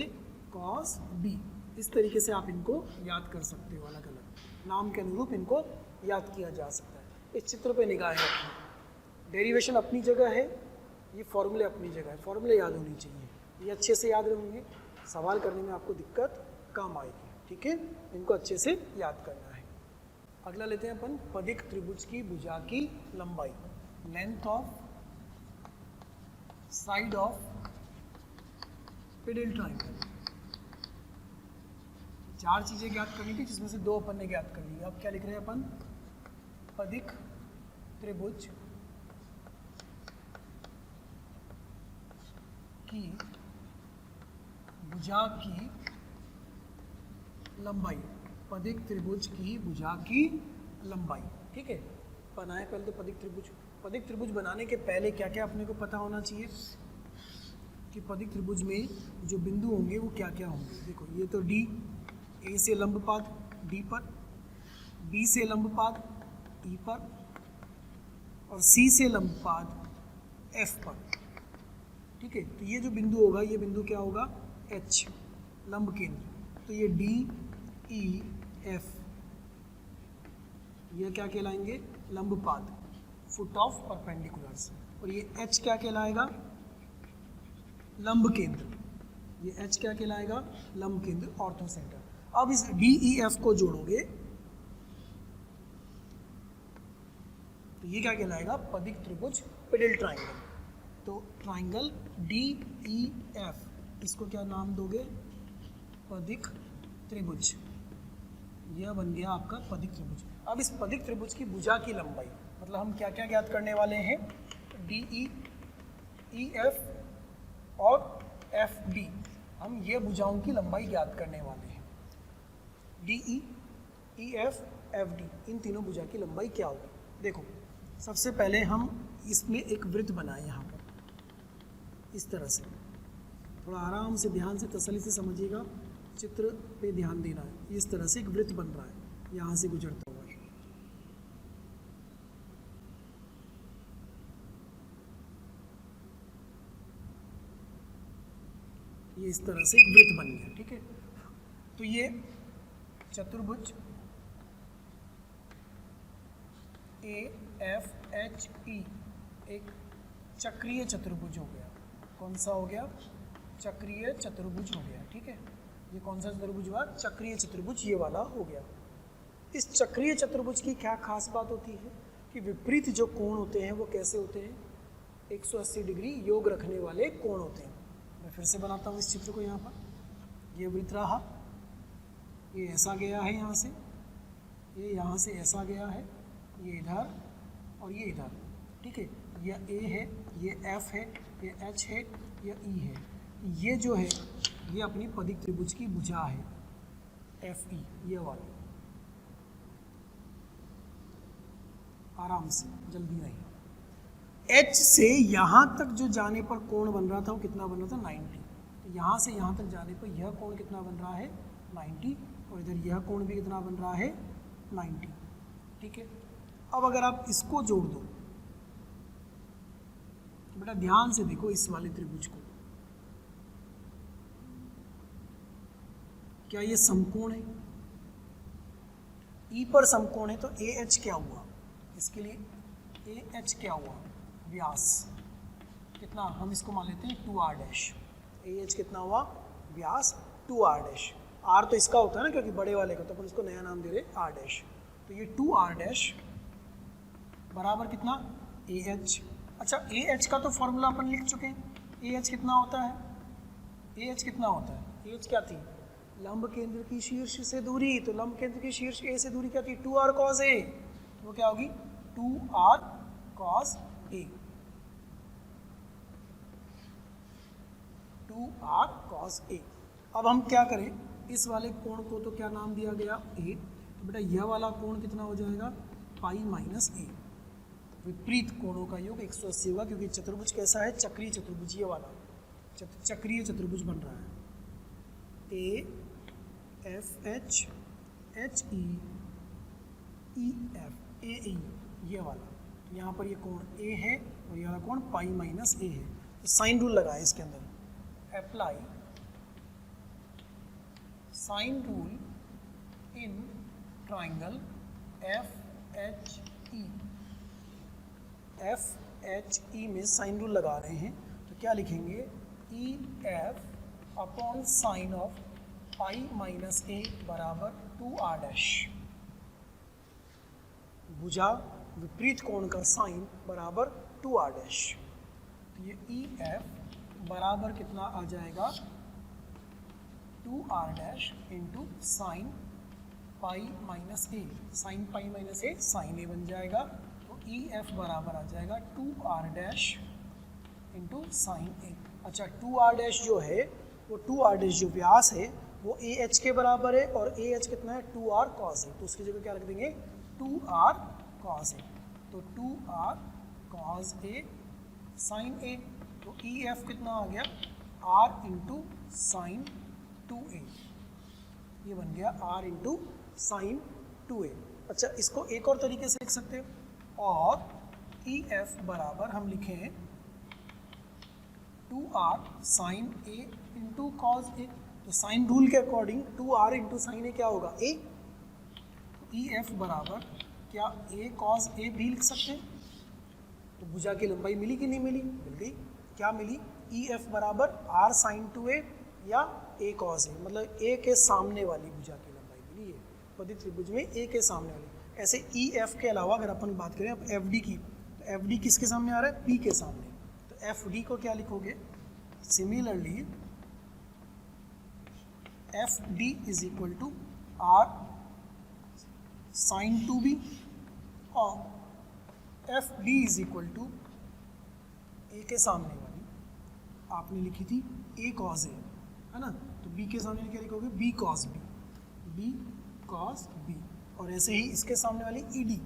cos B। इस तरीके से आप इनको याद कर सकते हो, अलग अलग नाम के अनुरूप इनको याद किया जा सकता है। इस चित्र पे निगाह रखना। डेरिवेशन अपनी जगह है, ये फॉर्मूले अपनी जगह है, फॉर्मूले याद होनी चाहिए, ये अच्छे से याद रहेंगे, सवाल करने में आपको दिक्कत कम आएगी, ठीक है। इनको अच्छे से याद करना है। अगला लेते हैं अपन पदिक त्रिभुज की भुजा की लंबाई, length of side of pedal triangle. चार चीजें ज्ञात करनी थी, जिसमें से दो अपन ने ज्ञात कर ली। अब क्या लिख रहे हैं अपन? पदिक त्रिभुज की भुजा की लंबाई, पदिक त्रिभुज की भुजा की लंबाई, ठीक है। बनाए पहले तो पदिक त्रिभुज। पदिक त्रिभुज बनाने के पहले क्या क्या अपने को पता होना चाहिए कि पदिक त्रिभुज में जो बिंदु होंगे वो क्या क्या होंगे। देखो ये तो D, A से लंबपाद D पर, B से लंबपाद E पर, और C से लंबपाद F पर, ठीक है। तो ये जो बिंदु होगा, ये बिंदु क्या होगा? H लंब केंद्र। तो ये D E F, ये क्या कहलाएंगे? लंबपाद, फुट ऑफ परपेंडिकुलर्स। और ये H क्या कहलाएगा? लंब केंद्र। ये H क्या कहलाएगा? लंब केंद्र, ऑर्थो सेंटर। अब इस DEF को जोड़ोगे तो ये क्या कहलाएगा? पदिक त्रिभुज पेडल ट्राइंगल। तो ट्राइंगल DEF, इसको क्या नाम दोगे? पदिक त्रिभुज। यह बन गया आपका पदिक त्रिभुज। अब इस पदिक त्रिभुज की भुजा की लंबाई, मतलब हम क्या क्या ज्ञात करने वाले हैं? DE, EF और FD, हम ये भुजाओं की लंबाई ज्ञात करने वाले हैं। DE, EF, FD, इन तीनों भुजा की लंबाई क्या होगी? देखो, सबसे पहले हम इसमें एक वृत्त बनाए यहाँ पर, इस तरह से। थोड़ा आराम से, ध्यान से, तसल्ली से समझिएगा, चित्र पे ध्यान देना है। इस तरह से एक वृत्त बन रहा है यहाँ से गुजरता हुआ। ये इस तरह से एक वृत्त बन गया, ठीक है। तो ये चतुर्भुज AFHE एक चक्रीय चतुर्भुज हो गया। कौन सा हो गया? चक्रीय चतुर्भुज हो गया, ठीक है। ये कौन सा चतुर्भुज हुआ? चक्रीय चतुर्भुज, ये वाला हो गया। इस चक्रीय चतुर्भुज की क्या खास बात होती है कि विपरीत जो कोण होते हैं वो कैसे होते हैं? 180 डिग्री योग रखने वाले कोण होते हैं। मैं फिर से बनाता हूँ इस चित्र को। यहाँ पर ये वृत्त रहा, ये ऐसा गया है यहाँ से, ये यहाँ से ऐसा गया है, ये इधर और ये इधर, ठीक है। ये A है, ये F है, ये H है, ये E है। ये जो है ये अपनी पदिक त्रिभुज की भुजा है FE, ये वाली। आराम से, जल्दी नहीं। H से यहाँ तक जो जाने पर कोण बन रहा था वो कितना बन रहा था? 90। तो यहाँ से यहाँ तक जाने पर यह कोण कितना बन रहा है? 90। और इधर यह कोण भी कितना बन रहा है? 90, ठीक है। अब अगर आप इसको जोड़ दो, तो बेटा ध्यान से देखो इस वाले त्रिभुज को, क्या ये समकोण है? E पर समकोण है, तो AH क्या हुआ? इसके लिए AH क्या हुआ? व्यास कितना? हम इसको मान लेते हैं 2r डैश। AH कितना हुआ? व्यास 2r डैश। R तो इसका होता है ना, क्योंकि बड़े वाले का, तो अपन इसको नया नाम दे रहे R डैश। तो ये 2r डैश बराबर कितना? AH। अच्छा, AH का तो फॉर्मूला अपन लिख चुके हैं। AH कितना होता है? AH कितना होता है? AH क्या थी? लंब केंद्र की शीर्ष से दूरी। तो लंब केंद्र की शीर्ष A से दूरी क्या थी? 2r cos A। वो क्या होगी? 2r cos A। 2r cos A। अब हम क्या करें? इस वाले कोण को तो क्या नाम दिया गया? A। तो बेटा यह वाला कोण कितना हो जाएगा? पाई माइनस A। विपरीत कोणों का योग 180 होगा, क्योंकि चतुर्भुज कैसा है? चक्रीय चतुर्भुज, ये वाला चक्रीय चतुर्भुज बन रहा है। AFH HE EF AE, ये वाला। तो यहाँ पर ये कोण A है और ये वाला कोण पाई माइनस A है। तो साइन रूल लगाए इसके अंदर। Apply sine rule in triangle FHE। FHE में साइन रूल लगा रहे हैं, तो क्या लिखेंगे? EF upon sine of pi minus A बराबर 2r डैश। भुजा विपरीत कोण का साइन बराबर 2r डैश। तो ये EF बराबर कितना आ जाएगा? 2r dash into sine pi minus A। Sine pi minus A sine A बन जाएगा। तो EF बराबर आ जाएगा 2r dash into sine A। अच्छा, 2r डैश जो है वो 2r डैश जो व्यास है वो AH के बराबर है, और AH कितना है? 2r cos A। तो उसकी जगह क्या रख देंगे? 2r cos A। तो 2r cos A sin A। तो EF कितना आ गया? r into sine 2A। ये बन गया r इंटू साइन 2A। अच्छा, इसको एक और तरीके से लिख सकते हैं, और EF बराबर हम लिखें 2r sine A into cos A। तो साइन रूल के according 2r into sine A क्या होगा? A। तो EF बराबर क्या A cos A भी लिख सकते हैं? तो भुजा की लंबाई मिली कि नहीं मिली? मिल गई। क्या मिली? EF बराबर r साइन 2A या A cos A, मतलब A के सामने वाली भुजा की लंबाई मिली है। पदिक त्रिभुज में A के सामने वाली। ऐसे EF के अलावा अगर अपन बात करें अब FD की, तो FD किसके सामने आ रहा है? P के सामने। तो एफ डी को क्या लिखोगे, similarly F D is equal to R sine two B, और F D is equal to A के सामने वाली आपने लिखी थी ए कॉस ए, है ना, तो बी के सामने क्या लिखोगे, B cos B, B cos B, और ऐसे ही इसके सामने वाली E D,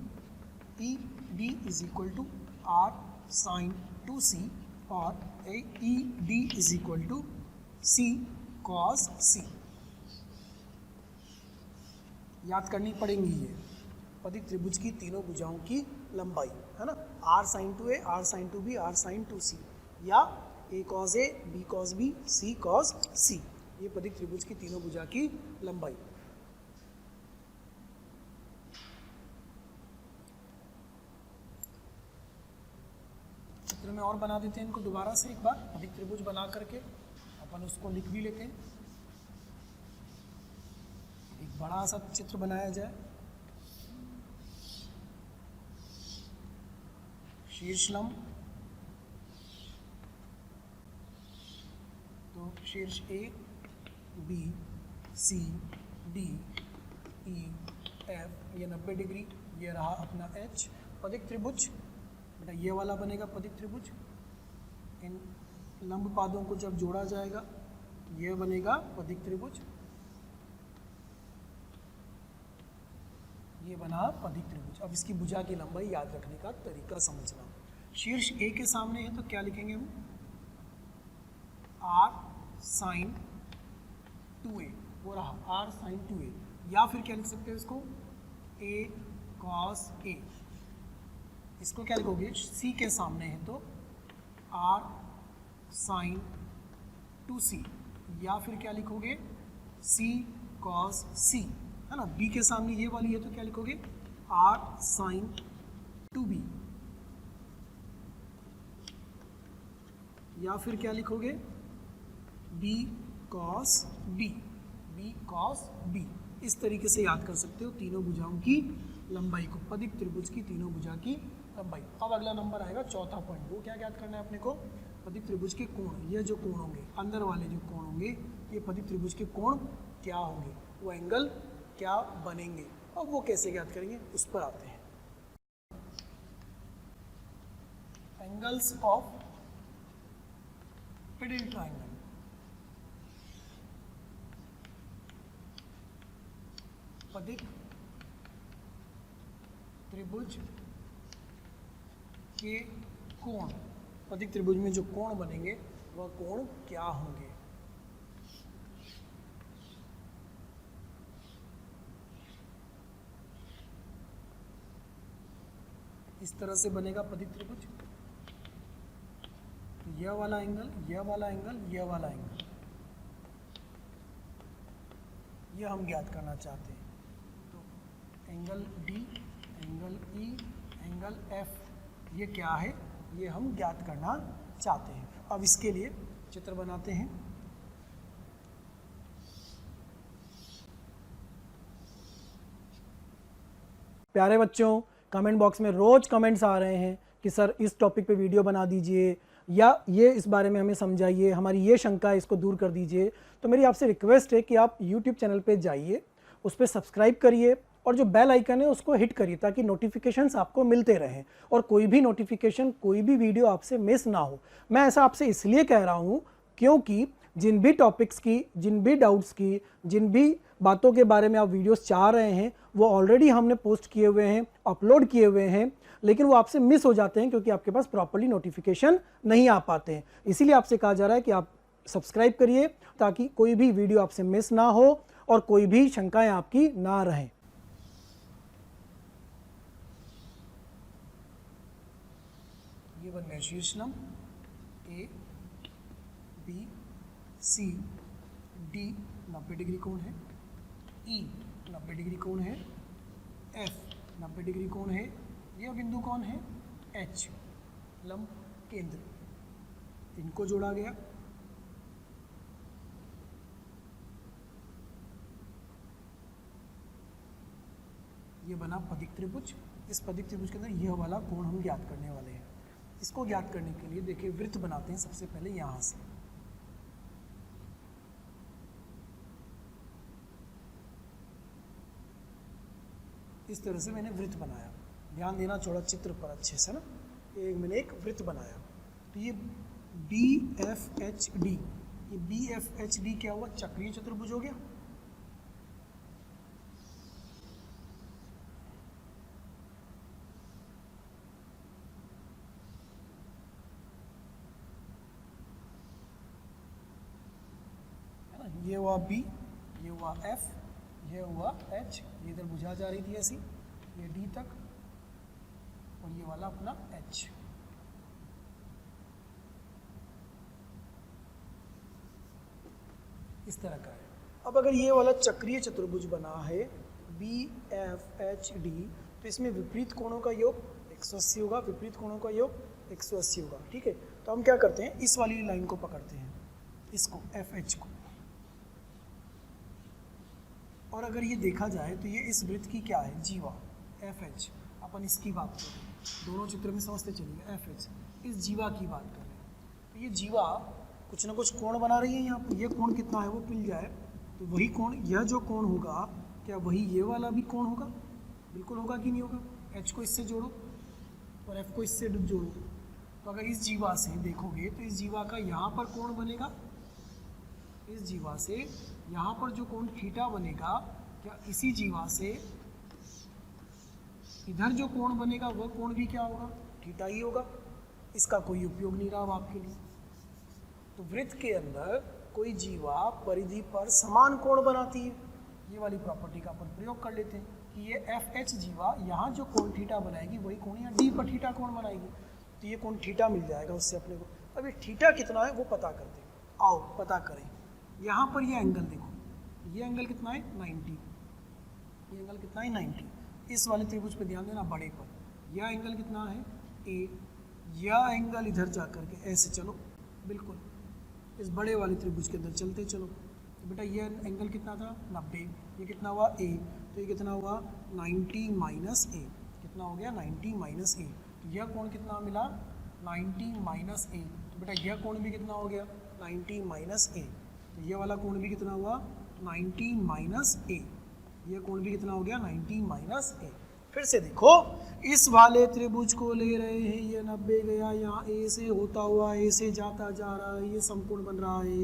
E D is equal to R sine two C, और E D is equal to C cos C. याद करनी पड़ेंगी ये पदिक त्रिभुज की तीनों भुजाओं की लंबाई, है ना, R sine two A, R sine two B, R sine two C, या A cos A, B cos B, C cos C, ये पदिक त्रिभुज की तीनों भुजा की लंबाई। चित्र में और बना देते हैं इनको दोबारा से एक बार, पदिक त्रिभुज बना करके अपन उसको लिख भी लेते हैं। एक बड़ा सा चित्र बनाया जाए, शीर्ष लंब, तो शीर्ष A, B, C, D, E, F, ये 90 डिग्री, ये रहा अपना एच। पदिक त्रिभुज बेटा ये वाला बनेगा पदिक त्रिभुज, इन लंब पादों को जब जोड़ा जाएगा तो ये बनेगा पदिक त्रिभुज, ये बना पदिक त्रिभुज। अब इसकी भुजा की लंबाई याद रखने का तरीका समझना। शीर्ष ए के सामने है तो क्या लिखेंगे हम, आर साइन टू ए, वो रहा आर साइन टू ए, या फिर क्या लिख सकते हैं इसको, ए कॉस ए। इसको क्या लिखोगे, सी के सामने है तो आर साइन टू सी, या फिर क्या लिखोगे, सी कॉस सी, है ना। बी के सामने ये वाली है तो क्या लिखोगे, आर साइन टू बी, या फिर क्या लिखोगे, B cos B, B cos B. इस तरीके से याद कर सकते हो तीनों भुजाओं की लंबाई को, पदिक त्रिभुज की तीनों भुजा की लंबाई। अब अगला नंबर आएगा चौथा पॉइंट, वो क्या याद करना है अपने को, पदिक त्रिभुज के कोण। ये जो कोण होंगे, अंदर वाले जो कोण होंगे, ये पदिक त्रिभुज के कोण क्या होंगे, वो एंगल क्या बनेंगे, और वो कैसे याद करेंगे उस पर आते हैं। एंगल्स ऑफ मिडिल ट्राइंगल, पदिक त्रिभुज के कोण, पदिक त्रिभुज में जो कोण बनेंगे वह कोण क्या होंगे। इस तरह से बनेगा पदिक त्रिभुज, यह वाला एंगल, यह वाला एंगल, यह वाला एंगल, यह हम ज्ञात करना चाहते हैं। तो angle D, angle E, angle F, ये क्या है, ये हम ज्ञात करना चाहते हैं। अब इसके लिए चित्र बनाते हैं। प्यारे बच्चों, कमेंट बॉक्स में रोज कमेंट्स आ रहे हैं कि सर इस टॉपिक पे वीडियो बना दीजिए, या ये इस बारे में हमें समझाइए, हमारी ये शंका है इसको दूर कर दीजिए। तो मेरी आपसे रिक्वेस्ट है कि आप YouTube चैनल पे जाइए, उस पर सब्सक्राइब करिए, और जो बेल आइकन है उसको हिट करिए ताकि नोटिफिकेशंस आपको मिलते रहें, और कोई भी नोटिफिकेशन, कोई भी वीडियो आपसे मिस ना हो। मैं ऐसा आपसे इसलिए कह रहा हूँ क्योंकि जिन भी टॉपिक्स की, जिन भी डाउट्स की, जिन भी बातों के बारे में आप वीडियोस चाह रहे हैं वो ऑलरेडी हमने पोस्ट किए हुए हैं, अपलोड किए हुए हैं, लेकिन वो आपसे मिस हो जाते हैं क्योंकि आपके पास प्रॉपर्ली नोटिफिकेशन नहीं आ पाते हैं। इसीलिए आपसे कहा जा रहा है कि आप सब्सक्राइब करिए ताकि कोई भी वीडियो आपसे मिस ना हो और कोई भी शंकाएं आपकी ना रहें। ये बन गया शीर्षलंब, A B C D 90 degree कोण है, ई 90 डिग्री कोण है, एफ 90 डिग्री कोण है, यह बिंदु कौन है, एच, लंब केंद्र, इनको जोड़ा गया। ये बना पदिक त्रिभुज। इस पदिक त्रिभुज के अंदर यह वाला कोण हम ज्ञात करने वाले हैं। इसको ज्ञात करने के लिए देखिए वृत्त बनाते हैं सबसे पहले यहाँ से। इस तरह से मैंने वृत्त बनाया, ध्यान देना चौड़ा चित्र पर अच्छे से ना। ये मैंने एक वृत्त बनाया, तो ये BFHD, ये BFHD क्या हुआ? चक्रीय चतुर्भुज हो गया। है ना, ये हुआ B, ये हुआ F, ये हुआ H, ये इधर बुझा जा रही थी ऐसी, ये D तक, और ये वाला अपना H। इस तरह का है। अब अगर ये वाला चक्रीय चतुर्भुज बना है BFHD, तो इसमें विपरीत कोणों का योग 180 होगा, विपरीत कोणों का योग 180 होगा। ठीक है, तो हम क्या करते हैं, इस वाली लाइन को पकड़ते हैं, इसको FH को, और अगर ये देखा जाए तो ये इस वृत्त की क्या है? जीवा FH। अपन इसकी बात कर रहे हैं, दोनों चित्र में समझते चलिए। FH इस जीवा की बात कर रहे हैं, तो ये जीवा कुछ ना कुछ कोण बना रही है यहाँ पर। ये कोण कितना है वो मिल जाए तो वही कोण, यह जो कोण होगा क्या वही ये वाला भी कोण होगा? बिल्कुल होगा कि नहीं होगा? H को इससे जोड़ो और F को इससे जोड़ो, तो अगर इस जीवा से देखोगे तो इस जीवा का यहाँ पर कोण बनेगा, इस जीवा से यहाँ पर जो कोण थीटा बनेगा, क्या इसी जीवा से इधर जो कोण बनेगा वह कोण भी क्या होगा? थीटा ही होगा। इसका कोई उपयोग नहीं रहा अब आपके लिए। तो वृत्त के अंदर कोई जीवा परिधि पर समान कोण बनाती है, ये वाली प्रॉपर्टी का अपन प्रयोग कर लेते हैं कि ये FH जीवा यहाँ जो कोण थीटा बनाएगी वही कोण यहाँ D पर थीटा कोण बनाएगी, तो ये कोण थीटा मिल जाएगा उससे अपने को। अब ये थीटा कितना है वो पता करते हैं, आओ पता करें। यहाँ पर ये एंगल देखो, ये एंगल कितना है? 90। ये एंगल कितना है? 90। इस वाले त्रिभुज पे ध्यान देना, बड़े पर। यह एंगल कितना है? A। यह एंगल इधर जा करके ऐसे चलो, बिल्कुल इस बड़े वाले त्रिभुज के अंदर चलते चलो, तो बेटा ये एंगल कितना था? 90। ये कितना हुआ? A। तो ये कितना हुआ? 90 माइनस A। कितना हो गया? 90 माइनस A। तो यह कोण कितना मिला? 90 माइनस A। तो बेटा यह कोण भी कितना हो गया? 90 माइनस A। तो ये वाला कोण भी कितना हुआ? 90 माइनस A। यह कोण भी कितना हो गया? 90 माइनस A। फिर से देखो, इस वाले त्रिभुज को ले रहे हैं, ये 90 गया यहाँ A से होता हुआ A से जाता जा रहा है, ये समकोण बन रहा है।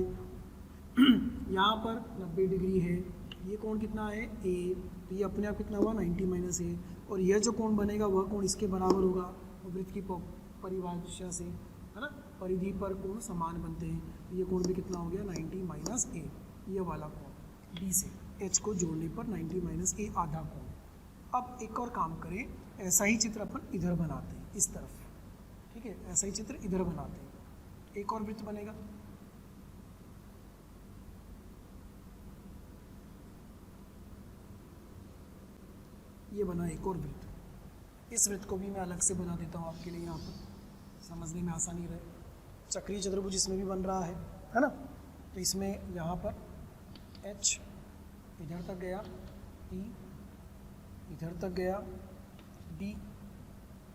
यहाँ पर 90 डिग्री है, ये कोण कितना है? A। तो ये अपने आप कितना हुआ? 90 माइनस A। और यह जो कोण बनेगा वह कोण इसके बराबर होगा, वृत्त की परिभाषा से, है ना, परिधि पर कोण समान बनते हैं। ये कोण भी कितना हो गया? 90 माइनस A। ये वाला कोण D से H को जोड़ने पर 90 माइनस A आधा कोण। अब एक और काम करें, ऐसा ही चित्र अपन इधर बनाते हैं, इस तरफ। ठीक है, ऐसा ही चित्र इधर बनाते हैं, एक और वृत्त बनेगा। ये बना एक और वृत्त। इस वृत्त को भी मैं अलग से बना देता हूँ आपके लिए, यहाँ पर समझने में आसानी रहे। चक्रीय चतुर्भुज इसमें भी बन रहा है ना। तो इसमें यहाँ पर H इधर तक गया, E इधर तक गया, D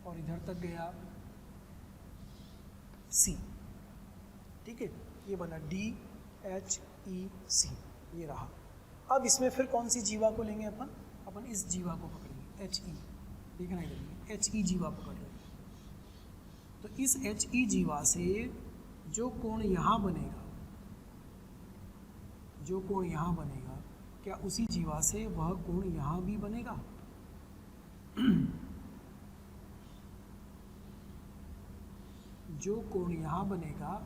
और इधर तक गया C। ठीक है, ये बना DHEC, ये रहा। अब इसमें फिर कौन सी जीवा को लेंगे अपन? अपन इस जीवा को पकड़ेंगे, HE। देखना इधर, HE जीवा पकड़ रहे हैं। तो इस HE जीवा से जो कोण यहाँ बनेगा, जो कोण यहाँ बनेगा, क्या उसी जीवा से वह कोण यहाँ भी बनेगा? जो कोण यहाँ बनेगा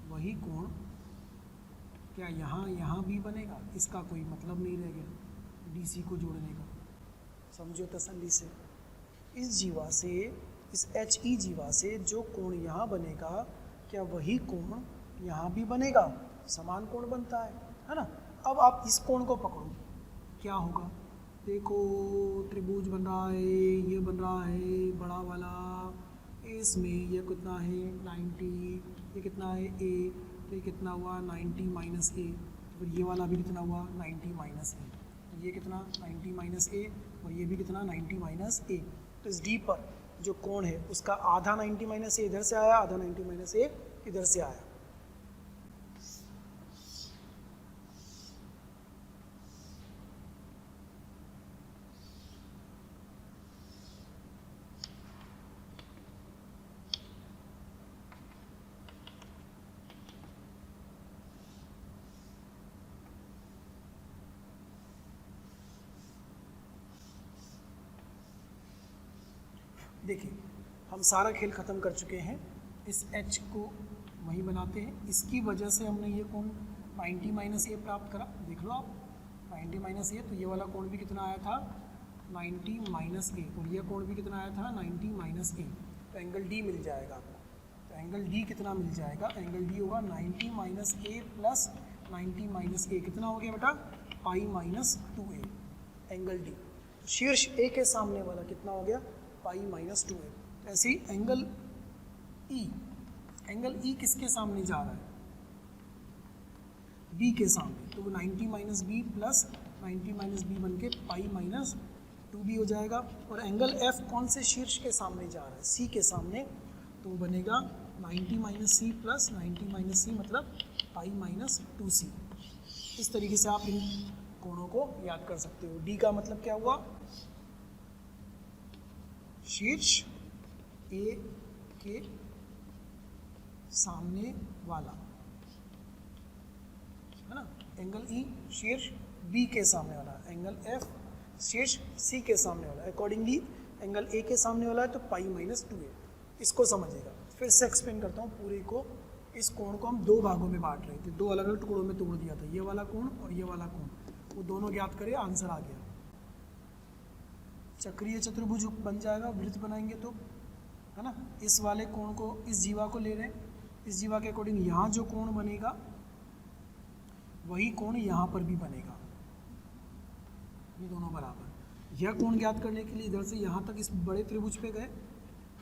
वही कोण क्या यहाँ भी बनेगा? इसका कोई मतलब नहीं रह गया DC को जोड़ने का। समझो तसल्ली से, इस जीवा से, इस HE जीवा से जो कोण यहाँ बनेगा, क्या वही कोण यहाँ भी बनेगा? समान कोण बनता है ना। अब आप इस कोण को पकड़ो, क्या होगा? देखो, त्रिभुज बन रहा है, ये बन रहा है बड़ा वाला, इसमें ये कितना है? 90। ये कितना है? A। तो ये कितना हुआ? 90 माइनस A। तो फिर ये वाला भी कितना हुआ? 90 माइनस A। तो ये कितना? 90 माइनस A, और ये भी कितना? 90 माइनस A। तो इस D पर जो कोण है उसका आधा 90 माइनस ए इधर से आया, आधा 90 माइनस ए इधर से आया। देखिए हम सारा खेल ख़त्म कर चुके हैं, इस h को वही बनाते हैं, इसकी वजह से हमने ये कोण 90 माइनस ए प्राप्त करा। देख लो आप 90 माइनस ए, तो ये वाला कोण भी कितना आया था 90 माइनस ए, और ये कोण भी कितना आया था 90 माइनस ए, तो एंगल डी मिल जाएगा आपको। तो एंगल डी कितना मिल जाएगा, एंगल डी होगा 90 माइनस ए प्लस 90 माइनस ए, कितना हो गया बेटा पाई माइनस 2a एंगल डी। तो शीर्ष ए के सामने वाला कितना हो गया पाई माइनस 2a। ऐसे ही एंगल ई, एंगल ई किसके सामने जा रहा है बी के सामने, तो वो 90 minus B plus 90 minus B बन के पाई माइनस 2b हो जाएगा। और एंगल एफ कौन से शीर्ष के सामने जा रहा है सी के सामने, तो वो बनेगा 90 माइनस सी प्लस 90 माइनस सी मतलब पाई माइनस 2c। इस तरीके से आप इन कोणों को याद कर सकते हो। डी का मतलब क्या हुआ, शीर्ष ए के सामने वाला, है ना। एंगल ई शीर्ष बी के सामने वाला, एंगल एफ शीर्ष सी के सामने वाला। अकॉर्डिंगली एंगल ए के सामने वाला है तो पाई माइनस 2a, इसको समझिएगा। फिर से एक्सप्लेन करता हूँ पूरे को। इस कोण को हम दो भागों में बांट रहे थे, दो अलग अलग टुकड़ों में तोड़ दिया था, ये वाला कोण और ये वाला कोण, वो दोनों ज्ञात करें, आंसर आ गया। चक्रीय चतुर्भुज बन जाएगा, वृत्त बनाएंगे तो, है ना। इस वाले कोण को, इस जीवा को ले रहे हैं, इस जीवा के अकॉर्डिंग यहाँ जो कोण बनेगा वही कोण यहाँ पर भी बनेगा, ये दोनों बराबर। यह कोण ज्ञात करने के लिए इधर से यहाँ तक इस बड़े त्रिभुज पे गए,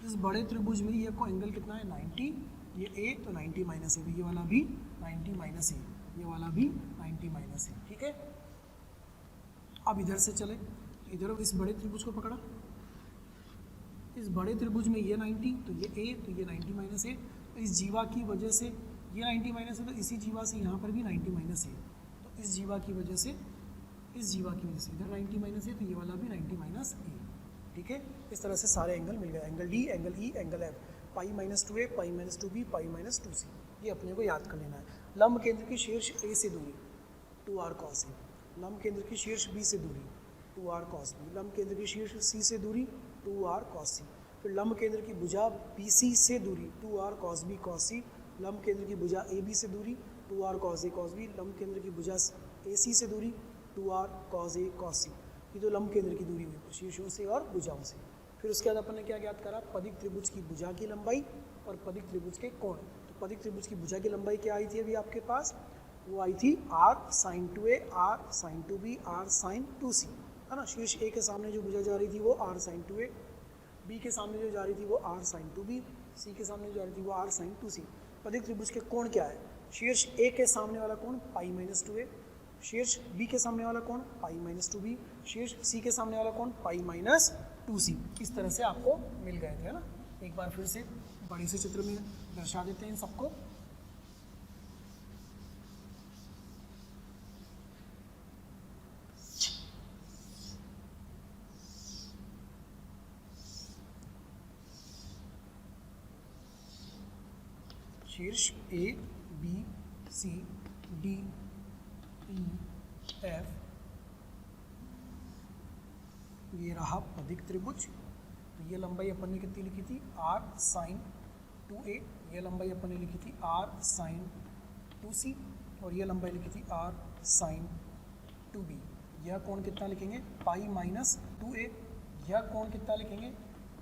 इस बड़े त्रिभुज में ये को एंगल कितना है 90, ये ए तो 90 माइनस ए, ये वाला भी 90 माइनस ए, ये वाला भी 90 माइनस ए, ठीक है। अब इधर से चले, इधर इस बड़े त्रिभुज को पकड़ा, इस बड़े त्रिभुज में ये 90 तो ये ए, तो ये 90 माइनस ए, तो इस जीवा की वजह से ये 90 माइनस है, तो इसी जीवा से यहाँ पर भी 90 माइनस ए, तो इस जीवा की वजह से, इस जीवा की वजह से इधर 90 माइनस ए, तो ये वाला भी 90 माइनस ए, ठीक है। इस तरह से सारे एंगल मिल गए, angle D, angle E, angle F, पाई minus 2a, pi minus 2b, pi minus 2c, ये अपने को याद कर लेना है। लंब केंद्र की शीर्ष ए से दूरी 2r cos a, लंब केंद्र की शीर्ष बी से दूरी 2r cos b, लंब केंद्र की शीर्ष सी से दूरी 2r cos c, फिर लंब केंद्र की भुजा BC से दूरी 2r cos b cos c, लंब केंद्र की भुजा AB से दूरी 2r cos a cos b, लंब केंद्र की भुजा AC से दूरी 2r cos a cos c। ये तो लंब केंद्र की दूरी हुई शीर्षों से और भुजाओं से। फिर उसके बाद अपन ने क्या ज्ञात करा, पदिक त्रिभुज की भुजा की लंबाई और पदिक त्रिभुज के कोण। तो पदिक त्रिभुज की भुजा की लंबाई क्या आई थी अभी आपके पास, वो आई थी r sin 2a, r sin 2b, r sin 2c, है ना। शीर्ष ए के सामने जो भुजा जा रही थी वो r sin 2a, बी के सामने जो जा रही थी वो r sin 2b, सी के सामने जो जा रही थी वो r sin 2c। पदिक त्रिभुज के कोण क्या है, शीर्ष ए के सामने वाला कोण पाई माइनस 2a, शीर्ष बी के सामने वाला कोण पाई माइनस 2b, शीर्ष सी के सामने वाला कोण पाई माइनस 2c। इस तरह से आपको मिल गए थे, है ना। एक बार फिर से बड़े से चित्र में दर्शा देते हैं इन सबको। शीर्ष A B C D E F, ये रहा पदिक त्रिभुज। तो ये लंबाई अपन ने कितनी लिखी थी r sin 2a, ये लंबाई अपन ने लिखी थी r sin 2c, और ये लंबाई लिखी थी r sin 2b। यह कोण कितना लिखेंगे पाई माइनस 2a, यह कोण कितना लिखेंगे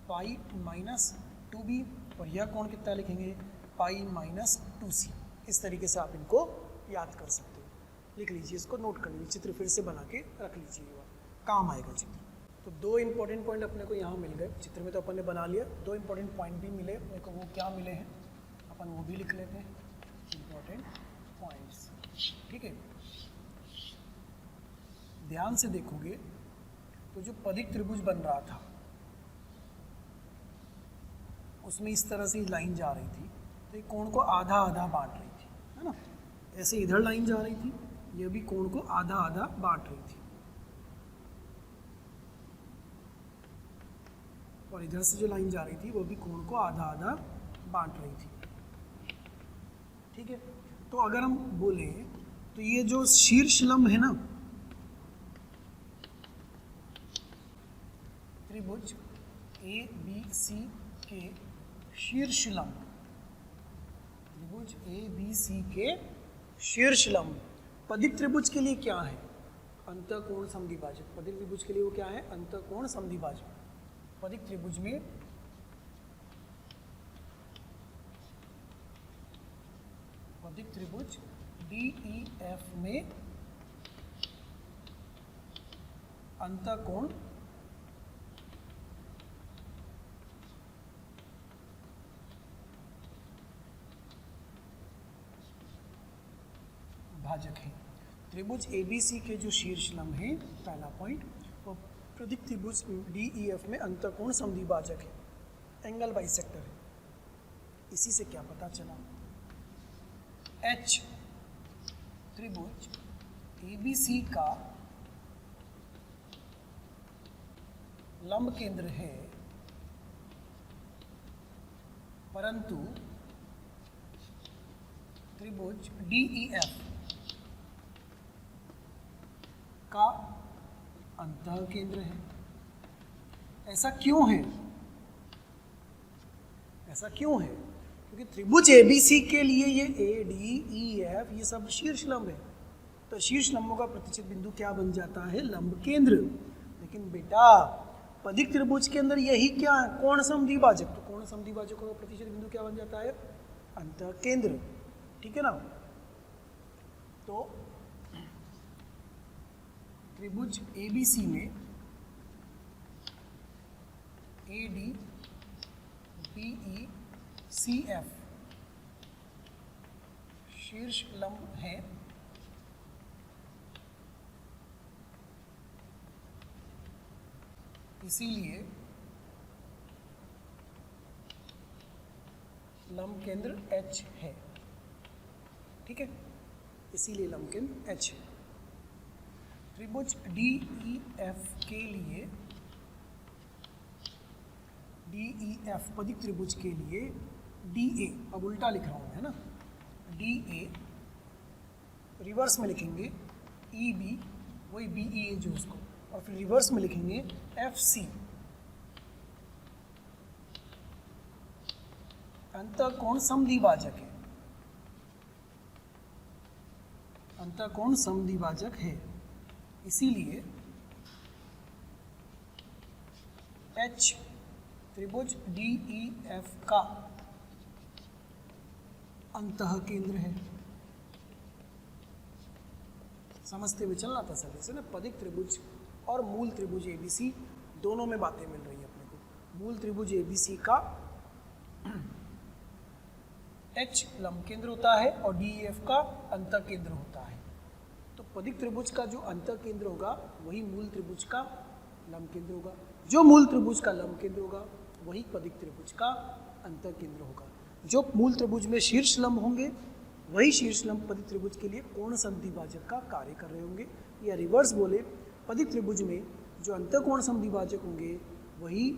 पाई माइनस 2b, और यह कोण कितना लिखेंगे पाई माइनस 2c। इस तरीके से आप इनको याद कर सकते हो। लिख लीजिए, इसको नोट कर लीजिए, चित्र फिर से बना के रख लीजिएगा, काम आएगा चित्र। तो दो इंपॉर्टेंट पॉइंट अपने को यहाँ मिल गए, चित्र में तो अपन ने बना लिया, दो इंपॉर्टेंट पॉइंट भी मिले अपने को। वो क्या मिले हैं अपन वो भी लिख लेते हैं, इंपॉर्टेंट पॉइंट्स, ठीक है। ध्यान से देखोगे तो जो पदिक त्रिभुज बन रहा था उसमें इस तरह से लाइन जा रही थी, तो ये कोण को आधा आधा बांट रही थी, है ना। ऐसे इधर लाइन जा रही थी, ये भी कोण को आधा आधा बांट रही थी, और इधर से जो लाइन जा रही थी वो भी कोण को आधा आधा बांट रही थी, ठीक है। तो अगर हम बोले तो ये जो शीर्ष लंब है ना, त्रिभुज ए बी सी के शीर्ष लंब, त्रिभुज ए बी सी के शीर्ष लंब पदिक त्रिभुज के लिए क्या है? अंतःकोण समद्विभाजक। पदिक त्रिभुज के लिए वो क्या है? अंतःकोण समद्विभाजक। पदिक त्रिभुज में पदिक त्रिभुज DEF में अंतःकोण भाजक है। त्रिभुज ABC के जो शीर्ष लंब है, पहला पॉइंट, वो पदिक त्रिभुज DEF में अंतःकोण समद्विभाजक है, एंगल बाइसेक्टर है। इसी से क्या पता चला? H त्रिभुज ABC का लंब केंद्र है, परंतु त्रिभुज DEF का अंतः केंद्र है। ऐसा क्यों है? ऐसा क्यों है? क्योंकि त्रिभुज ABC के लिए ये ADEF ये सब शीर्ष लंब है, तो शीर्ष लंबों का प्रतिच्छेद बिंदु क्या बन जाता है? लंब केंद्र। लेकिन बेटा पदिक त्रिभुज के अंदर यही क्या है? कोण समद्विभाजक। तो कोण समद्विभाजकों का प्रतिच्छेद बिंदु क्या बन जाता है? अंतः केंद्र, ठीक है ना। तो त्रिभुज ABC में ADBECF शीर्ष लंब है, इसीलिए लंब केंद्र H है, ठीक है। इसीलिए लंब केंद्र H है। त्रिभुज DEF के लिए, DEF पदिक त्रिभुज के लिए DA, अब उल्टा लिख रहा हूँ, है ना। DA रिवर्स में लिखेंगे EB, वही BE जो उसको, और फिर रिवर्स में लिखेंगे FC। अंतःकोण समद्विभाजक है, अंतःकोण समद्विभाजक है, इसीलिए H त्रिभुज DEF का अंतः केंद्र है। समझते हुए चलना था सर, जैसे ना पदिक त्रिभुज और मूल त्रिभुज ABC दोनों में बातें मिल रही है अपने को। मूल त्रिभुज ABC का H लंब केंद्र होता है और DEF का अंतः केंद्र होता है। तो पदिक त्रिभुज का जो अंतः केंद्र होगा वही मूल त्रिभुज का लंब केंद्र होगा, जो मूल त्रिभुज का लंब केंद्र होगा वही पदिक त्रिभुज का अंतः केंद्र होगा। जो मूल त्रिभुज में शीर्ष लंब होंगे वही शीर्ष लंब पदिक त्रिभुज के लिए कोण समद्विभाजक का कार्य कर रहे होंगे, या रिवर्स बोले पदिक त्रिभुज में जो अंतःकोण समद्विभाजक होंगे वही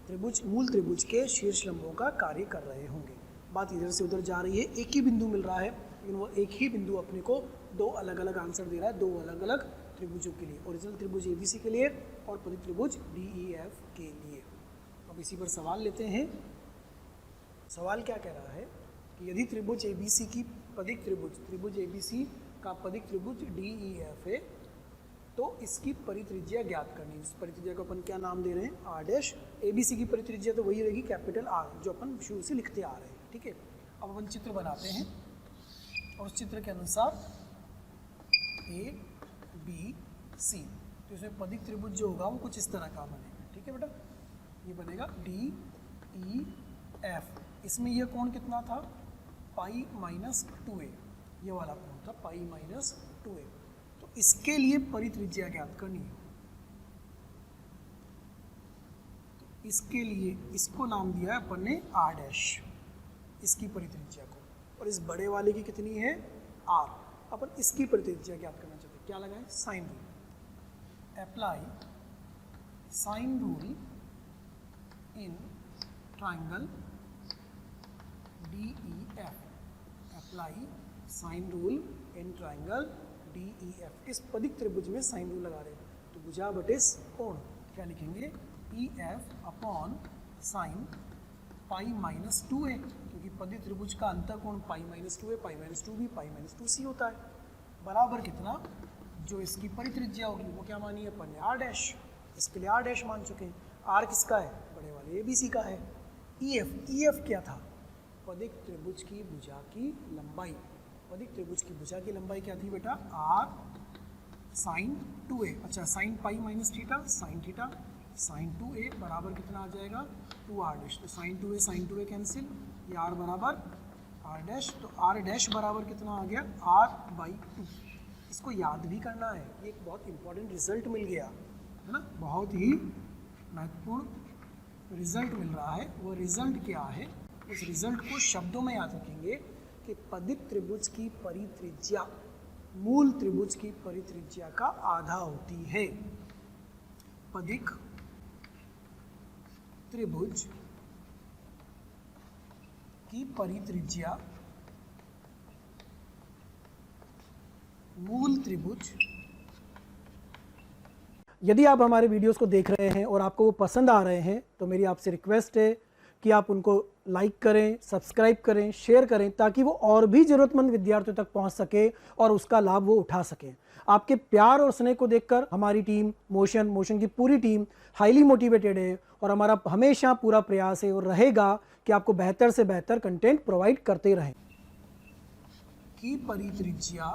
त्रिभुज मूल त्रिभुज के शीर्ष लंबों का कार्य कर रहे होंगे। बात इधर से उधर जा रही है, एक ही बिंदु मिल रहा है, लेकिन वो एक ही बिंदु अपने को दो अलग अलग आंसर दे रहा है, दो अलग अलग त्रिभुजों के लिए, ओरिजिनल त्रिभुज ABC के लिए और पदिक त्रिभुज DEF के लिए। अब इसी पर सवाल लेते हैं। सवाल क्या कह रहा है कि यदि त्रिभुज ABC की पदिक त्रिभुज ABC का पदिक त्रिभुज DEF है तो इसकी परित्रिज्या ज्ञात करनी है। इस परित्रिज्या को अपन क्या नाम दे रहे हैं? R dash. ABC की परित्रिज्या तो वही रहेगी कैपिटल R, जो अपन शुरू से लिखते आ रहे हैं, ठीक है। अब अपन चित्र बनाते हैं और उस चित्र के अनुसार ABC, तो इसमें पदिक त्रिभुज जो होगा वो कुछ इस तरह का बनेगा, ठीक है बेटा। ये बनेगा DEF। इसमें यह कोण कितना था? पाई माइनस 2a, ये वाला कोण था पाई माइनस 2a। तो इसके लिए परित्रिज्या ज्ञात करनी है। तो इसके लिए इसको नाम दिया है अपन ने r डैश, इसकी परित्रिज्या को, और इस बड़े वाले की कितनी है r। अपन इसकी परित्रिज्या ज्ञात करना चाहते हैं, क्या लगाएं, sine rule. Apply sine rule in triangle DEF, apply sine rule in triangle DEF। इस पदिक त्रिभुज में साइन रूल लगा रहे हैं, तो भुजा बटे कोण क्या लिखेंगे, EF upon sine pi minus 2a, क्योंकि पदिक त्रिभुज का अंतःकोण pi minus 2a, pi minus 2b, pi minus 2c होता है, बराबर कितना, जो इसकी परित्रिज्या होगी वो क्या मानी है अपन ने, r डैश। इसके लिए r डैश मान चुके हैं, r किसका है, बड़े वाले ABC का है। EF क्या था, पदिक त्रिभुज की भुजा की लंबाई। पदिक त्रिभुज की भुजा की लंबाई क्या थी बेटा, r साइन 2a। अच्छा, sine pi minus theta, sine theta, sine 2a बराबर कितना आ जाएगा, 2r डैश। तो साइन 2a कैंसिल, ये r बराबर r डैश, तो r डैश बराबर कितना आ गया, r/2। इसको याद भी करना है, ये एक बहुत इंपॉर्टेंट रिजल्ट मिल गया है ना, बहुत ही महत्वपूर्ण रिजल्ट मिल रहा है। वो रिजल्ट क्या है, उस रिजल्ट को शब्दों में याद रखेंगे कि पदिक त्रिभुज की परित्रिज्या मूल त्रिभुज की परित्रिज्या का आधा होती है। पदिक त्रिभुज की परित्रिज्या मूल त्रिभुज। यदि आप हमारे वीडियोस को देख रहे हैं और आपको वो पसंद आ रहे हैं तो मेरी आपसे रिक्वेस्ट है कि आप उनको लाइक करें, सब्सक्राइब करें, शेयर करें, ताकि वो और भी ज़रूरतमंद विद्यार्थियों तक पहुंच सके और उसका लाभ वो उठा सकें। आपके प्यार और स्नेह को देखकर हमारी टीम मोशन की पूरी टीम हाईली मोटिवेटेड है और हमारा हमेशा पूरा प्रयास है और रहेगा कि आपको बेहतर से बेहतर कंटेंट प्रोवाइड करते रहें। की परित्रिज्या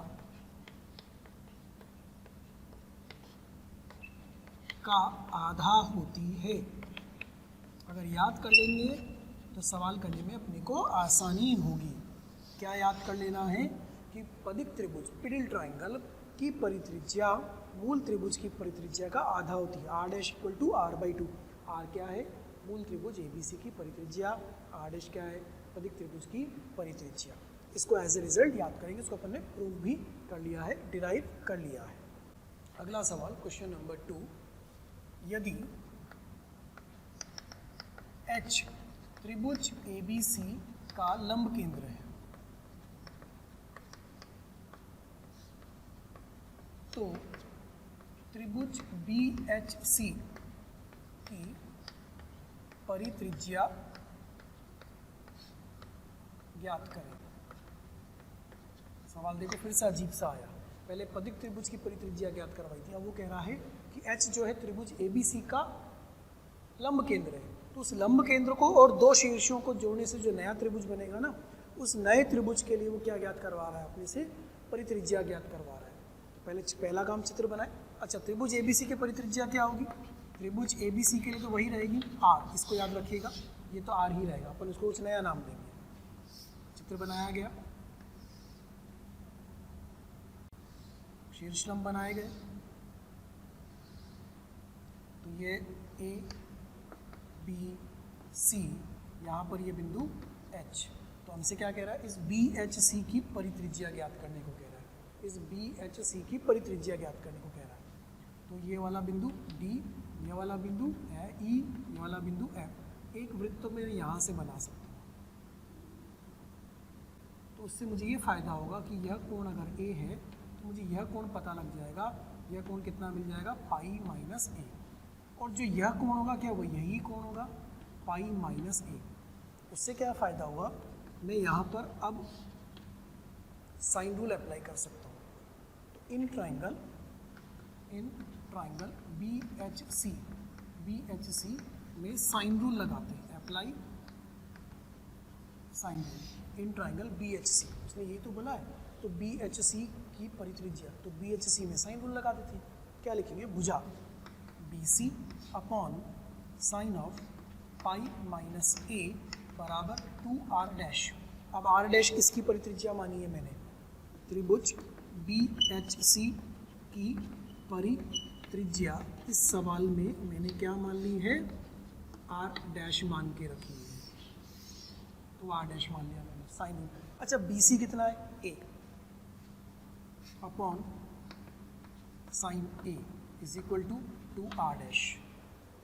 का आधा होती है। अगर याद कर लेंगे तो सवाल करने में अपने को आसानी होगी। क्या याद कर लेना है कि पदिक त्रिभुज पिडिल ट्राइंगल की परित्रिज्या मूल त्रिभुज की परित्रिज्या का आधा होती है, r dash equal to r/2। r क्या है, मूल त्रिभुज ABC की परित्रिज्या, r डैश क्या है, पदिक त्रिभुज की परित्रिज्या। इसको एज ए रिजल्ट याद करेंगे, इसको अपन ने प्रूव भी कर लिया है, डिराइव कर लिया है। अगला सवाल क्वेश्चन नंबर 2, यदि H त्रिभुज ABC का लंब केंद्र है तो त्रिभुज BHC की परित्रिज्या ज्ञात करें। सवाल देखो फिर से अजीब सा आया, पहले पदिक त्रिभुज की परित्रिज्या ज्ञात करवाई थी, अब वो कह रहा है कि H जो है त्रिभुज ABC का लंब केंद्र है, तो उस लंब केंद्र को और दो शीर्षों को जोड़ने से जो नया त्रिभुज बनेगा ना, उस नए त्रिभुज के लिए वो क्या ज्ञात करवा रहा है, अपने से परित्रिज्या ज्ञात करवा रहा है। तो पहले पहला काम चित्र बनाए। अच्छा, त्रिभुज ABC की परित्रिज्या क्या होगी, त्रिभुज ABC के लिए तो वही रहेगी R, इसको याद रखिएगा, ये तो R ही रहेगा, अपन उसको कुछ नया नाम देंगे। चित्र बनाया गया, शीर्ष लंब बनाए गए, तो ये A B C, यहाँ पर ये बिंदु H। तो हमसे क्या कह रहा है, इस BHC की परित्रिज्या ज्ञात करने को कह रहा है, इस BHC की परित्रिज्या ज्ञात करने को कह रहा है। तो ये वाला बिंदु D, ये वाला बिंदु है E, ये वाला बिंदु F। एक वृत्त तो मैं यहाँ से बना सकता हूँ, तो उससे मुझे ये फ़ायदा होगा कि यह कोण अगर A है तो मुझे यह कोण पता लग जाएगा, यह कोण कितना मिल जाएगा, पाई माइनस A। और जो यह कोण होगा क्या, वो यही कोण होगा, पाई माइनस A। उससे क्या फ़ायदा हुआ, मैं यहाँ पर अब साइन रूल अप्लाई कर सकता हूँ। तो इन ट्राइंगल BHC में साइन रूल लगाते हैं, apply sine rule in triangle BHC। उसने यही तो बोला है, तो BHC की परित्रिज्या, तो BHC में साइन रूल लगा देते हैं। क्या लिखेंगे, भुजा BC upon sine of pi minus A बराबर 2r डैश। अब r डैश किसकी परित्रिज्या मानी है मैंने, त्रिभुज BHC की परित्रिज्या इस सवाल में मैंने क्या मान ली है, आर डैश मान के रखी है, तो आर डैश मान लिया मैंने साइन। अच्छा बी सी कितना है, A upon sine A is equal to R dash.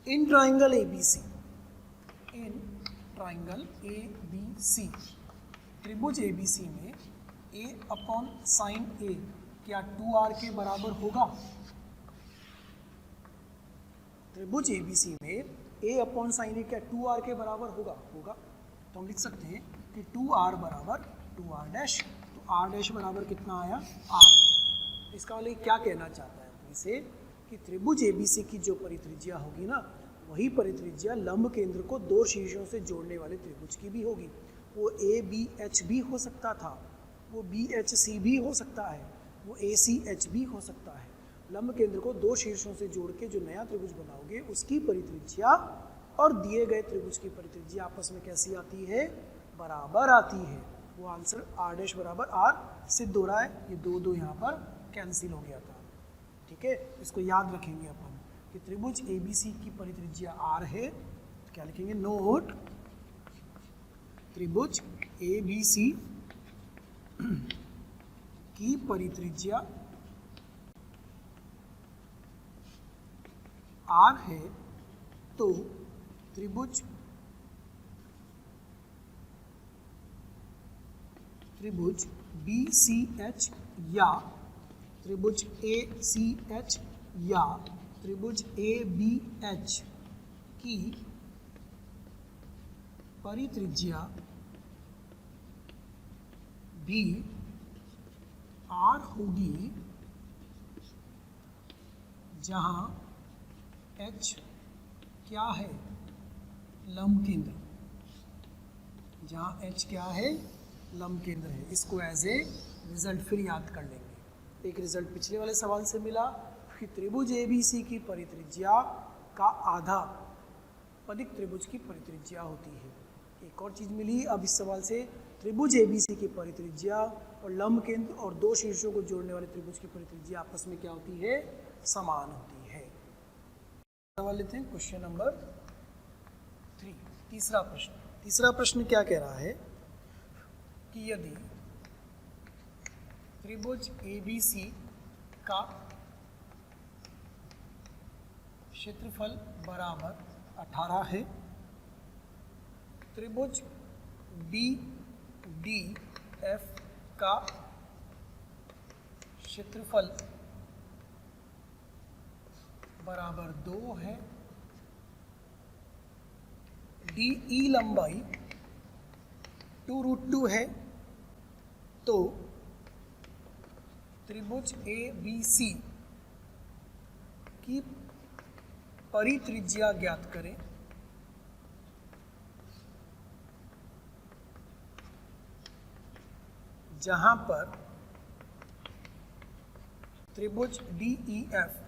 In triangle A B C, in triangle A B C, त्रिभुज ए बी सी में ए अपॉन साइन ए क्या 2r के बराबर होगा? त्रिभुज ए बी सी में ए अपॉन साइन ए क्या 2r के बराबर होगा? होगा। तो हम लिख सकते हैं कि 2r बराबर 2r डैश। तो r डैश बराबर कितना आया, r। इसका मतलब क्या कहना चाहता है तो इसे कि त्रिभुज ए बी सी की जो परित्रिज्या होगी ना, वही परित्रिज्या लंब केंद्र को दो शीर्षों से जोड़ने वाले त्रिभुज की भी होगी। वो ए बी एच भी हो सकता था, वो बी एच सी भी हो सकता है, वो ए सी एच भी हो सकता है। लंब केंद्र को दो शीर्षों से जोड़ के जो नया त्रिभुज बनाओगे उसकी परित्रिज्या और दिए गए त्रिभुज की परित्रिज्या आपस में कैसी आती है, बराबर आती है। वो आंसर आर डैश बराबर आर सिद्ध हो रहा है। ये दो दो यहाँ पर कैंसिल हो गया था, ठीक है। इसको याद रखेंगे अपन कि त्रिभुज ए बी सी की परित्रिज्या आर है, तो क्या लिखेंगे, नोट त्रिभुज ए बी सी की परित्रिज्या आर है, तो त्रिभुज बी सी एच या त्रिभुज ए सी एच या त्रिभुज ए बी एच की परित्रिज्या भी आर होगी, जहां एच क्या है, लंब केंद्र, जहां एच क्या है, लंब केंद्र है। इसको एज ए रिजल्ट फिर याद कर लेंगे। एक रिजल्ट पिछले वाले सवाल से मिला कि त्रिभुज ए बी सी की परित्रिज्या का आधा पदिक त्रिभुज की परित्रिज्या होती है। एक और चीज़ मिली अब इस सवाल से, त्रिभुज ए बी सी की परित्रिज्या और लंब केंद्र और दो शीर्षों को जोड़ने वाले त्रिभुज की परित्रिज्या आपस में क्या होती है, समान होती है। सवाल लेते हैं क्वेश्चन नंबर 3, तीसरा प्रश्न। तीसरा प्रश्न क्या कह रहा है कि यदि त्रिभुज ए बी सी का क्षेत्रफल बराबर 18 है, त्रिभुज बी डी एफ का क्षेत्रफल बराबर 2 है, डी ई लंबाई 2√2 है, तो त्रिभुज ए बी सी की परित्रिज्या ज्ञात करें। जहां पर त्रिभुज डी ई एफ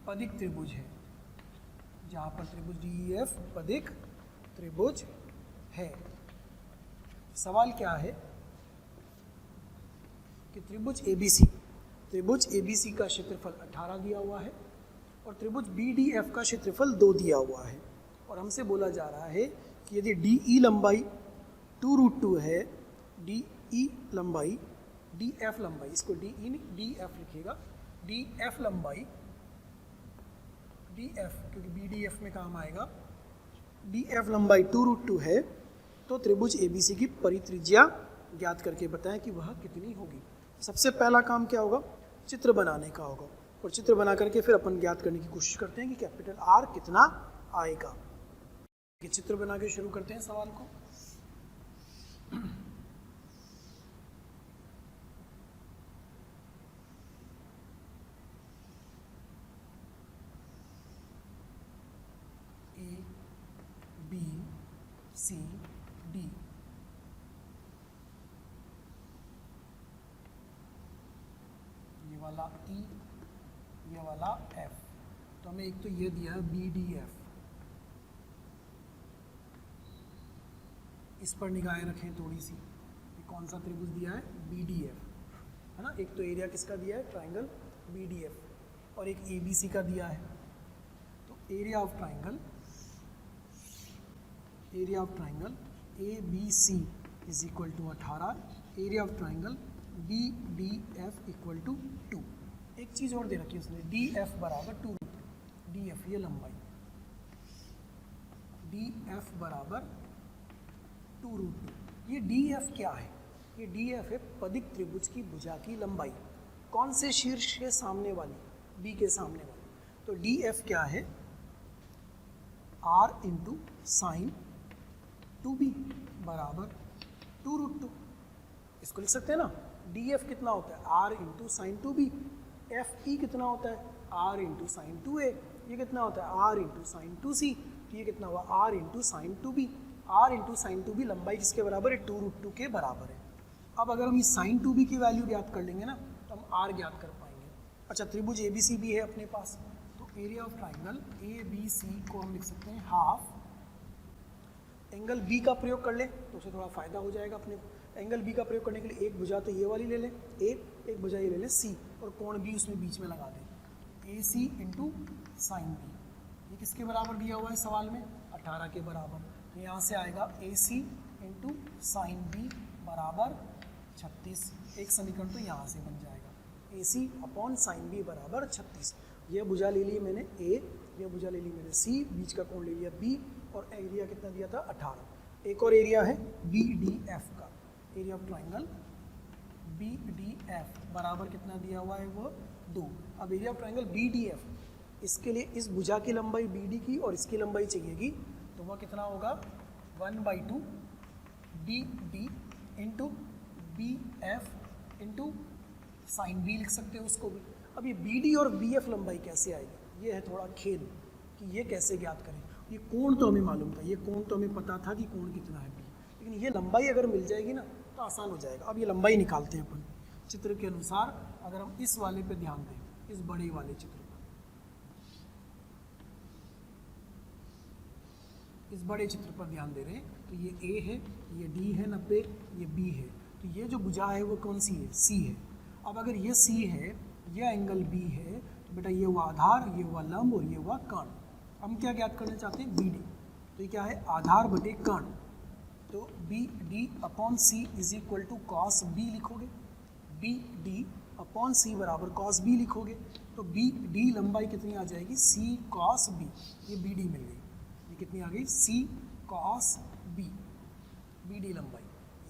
पदिक त्रिभुज है, जहां पर त्रिभुज डी ई एफ पदिक त्रिभुज है। सवाल क्या है कि त्रिभुज ए बी सी का क्षेत्रफल 18 दिया हुआ है और त्रिभुज बी डी एफ का क्षेत्रफल 2 दिया हुआ है, और हमसे बोला जा रहा है कि यदि डी ई लंबाई 2√2 है, डी ई लंबाई, डी एफ लंबाई, इसको डी ई नहीं डी एफ लिखिएगा, डी एफ लंबाई, डी एफ क्योंकि बी डी एफ में काम आएगा, डी एफ लंबाई 2√2 है, तो त्रिभुज ए बी सी की परित्रिज्या ज्ञात करके बताएं कि वह कितनी होगी। सबसे पहला काम क्या होगा, चित्र बनाने का होगा, और चित्र बना करके फिर अपन ज्ञात करने की कोशिश करते हैं कि कैपिटल आर कितना आएगा। ये चित्र बना के शुरू करते हैं सवाल को। ए बी सी डी, ये वाला ई, ये वाला एफ। तो हमें एक तो ये दिया है बी डी एफ, इस पर निगाहें रखें थोड़ी सी, ये कौन सा त्रिभुज दिया है, बी डी एफ, है ना। एक तो एरिया किसका दिया है, ट्राइंगल बी डी एफ, और एक ए बी सी का दिया है। तो area of triangle A B C is equal to 18, area of triangle B D F equal to 2। एक चीज़ और दे रखी है उसने, डी एफ बराबर 2, डी एफ ये लंबाई, डी एफ बराबर 2√2। ये डी एफ क्या है? ये डी एफ है पदिक त्रिभुज की भुजा की लंबाई। कौन से शीर्ष के सामने वाली? बी के सामने वाली। तो डी एफ क्या है? आर इंटू साइन 2b बराबर 2√2। इसको लिख सकते हैं ना, डी एफ कितना होता है? R into sine 2b। F E कितना होता है? R into sine 2a। ये कितना होता है? R into sine 2c। तो ये कितना हुआ? R into sine 2b। R into sine 2b लंबाई किसके बराबर है? 2√2 के बराबर है। अब अगर हम ये साइन 2b की वैल्यू ज्ञात कर लेंगे ना, तो हम आर ज्ञात कर पाएंगे। अच्छा, त्रिभुज ए बी सी भी है अपने पास, तो area of triangle A B C को हम लिख सकते हैं हाफ। एंगल बी का प्रयोग कर ले तो उसे थोड़ा फायदा हो जाएगा अपने को। एंगल बी का प्रयोग करने के लिए एक भुजा तो ये वाली ले लें ए, एक भुजा ये ले लें सी, और कोण बी उसमें बीच में लगा दें। ए सी इंटू साइन बी, ये किसके बराबर दिया हुआ है सवाल में? 18 के बराबर। तो यहाँ से आएगा ए सी इंटू साइन बी बराबर 36। एक समीकरण तो यहाँ से बन जाएगा, ए सी अपॉन साइन बी बराबर 36। यह भुजा ले ली मैंने ए, यह भुजा ले ली मैंने सी, बीच का कोण ले लिया बी, और एरिया कितना दिया था? 18। एक और एरिया है बी डी एफ का, area of triangle B D F बराबर कितना दिया हुआ है? वो 2। अब area of triangle B D F, इसके लिए इस भुजा की लंबाई बी डी की और इसकी लंबाई चाहिएगी, तो वह कितना होगा? 1/2 B D into B F into sine B लिख सकते हो उसको भी। अब ये बी डी और बी एफ लंबाई कैसे आएगी? ये है थोड़ा खेल कि ये कैसे ज्ञात करें। ये कोण तो हमें मालूम था, ये कोण तो हमें पता था कि कोण कितना है, लेकिन ये लंबाई अगर मिल जाएगी ना तो आसान हो जाएगा। अब ये लंबाई निकालते हैं अपन चित्र के अनुसार। अगर हम इस वाले पे ध्यान दें, इस बड़े वाले चित्र पर, इस बड़े चित्र पर ध्यान दे रहे हैं, तो ये ए है, ये डी है 90, ये बी है। तो ये जो भुजा है वो कौन सी है? सी है। अब अगर ये सी है, यह एंगल बी है, तो बेटा ये हुआ आधार, ये हुआ लंब और ये हुआ कर्ण। हम क्या ज्ञात करना चाहते हैं? B D. तो ये क्या है? आधार बटे कर्ण। तो B D upon C is equal to cos B लिखोगे, बी डी अपॉन सी बराबर कॉस बी लिखोगे। तो बी डी लंबाई कितनी आ जाएगी? सी कॉस बी। ये बी डी मिल गई, ये कितनी आ गई? सी कॉस बी। बी डी लंबाई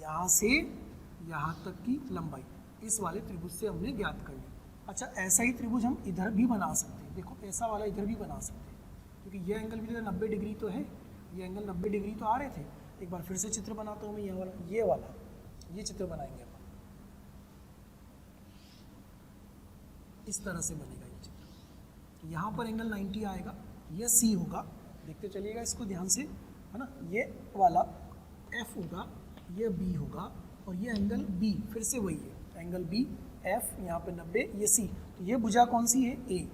यहाँ से यहाँ तक की लंबाई इस वाले त्रिभुज से हमने ज्ञात कर ली। अच्छा, ऐसा ही त्रिभुज हम इधर भी बना सकते हैं। देखो, ऐसा वाला इधर भी बना सकते हैं, क्योंकि ये एंगल भी 90 डिग्री तो है, ये एंगल 90 डिग्री तो आ रहे थे। एक बार फिर से चित्र बनाता हूँ मैं, ये वाला ये चित्र बनाएंगे अपन। इस तरह से बनेगा ये चित्र। तो यहाँ पर एंगल 90 आएगा, ये सी होगा, देखते चलिएगा इसको ध्यान से, है ना। ये वाला एफ होगा, ये बी होगा, और ये एंगल बी फिर से वही है, एंगल बी एफ, यहाँ पे 90, ये सी। तो ये भुजा कौन सी है? ए।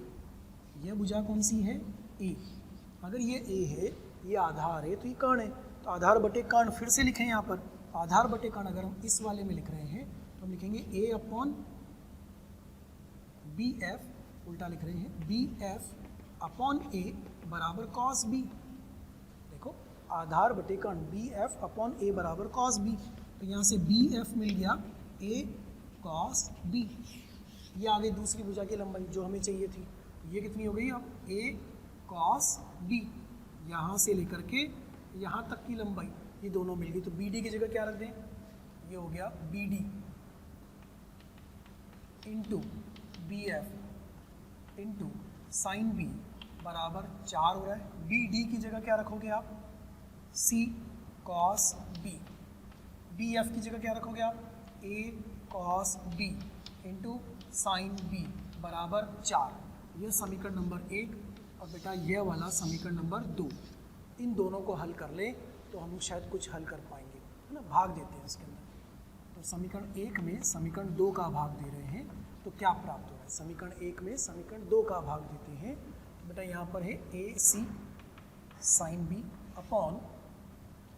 ये भुजा कौन सी है? ए। अगर ये ए है, ये आधार है, तो ये कर्ण है, तो आधार बटे कर्ण फिर से लिखें यहाँ पर। आधार बटे कर्ण अगर हम इस वाले में लिख रहे हैं तो हम लिखेंगे ए अपॉन बी एफ, उल्टा लिख रहे हैं, बी एफ अपॉन ए बराबर कॉस बी। देखो, आधार बटे कर्ण बी एफ अपॉन ए बराबर कॉस बी। तो यहाँ से बी एफ मिल गया ए कॉस बी। ये आ गई दूसरी भुजा की लंबाई जो हमें चाहिए थी। ये कितनी हो गई? अब ए कॉस बी, यहाँ से लेकर के यहाँ तक की लंबाई, ये दोनों मिल गई। तो बी डी की जगह क्या रख दें? ये हो गया B D into B F into sine B बराबर 4 हो रहा है। बी डी की जगह क्या रखोगे आप? C cos B. B F की जगह क्या रखोगे आप? A cos B into sine B बराबर 4। यह समीकरण नंबर 1, और बेटा यह वाला समीकरण नंबर 2। इन दोनों को हल कर ले तो हम शायद कुछ हल कर पाएंगे, है ना। भाग देते हैं इसके अंदर। तो समीकरण 1 में समीकरण 2 का भाग दे रहे हैं, तो क्या प्राप्त हो रहा है? समीकरण 1 में समीकरण 2 का भाग देते हैं, तो बेटा यहाँ पर है ए सी साइन बी अपॉन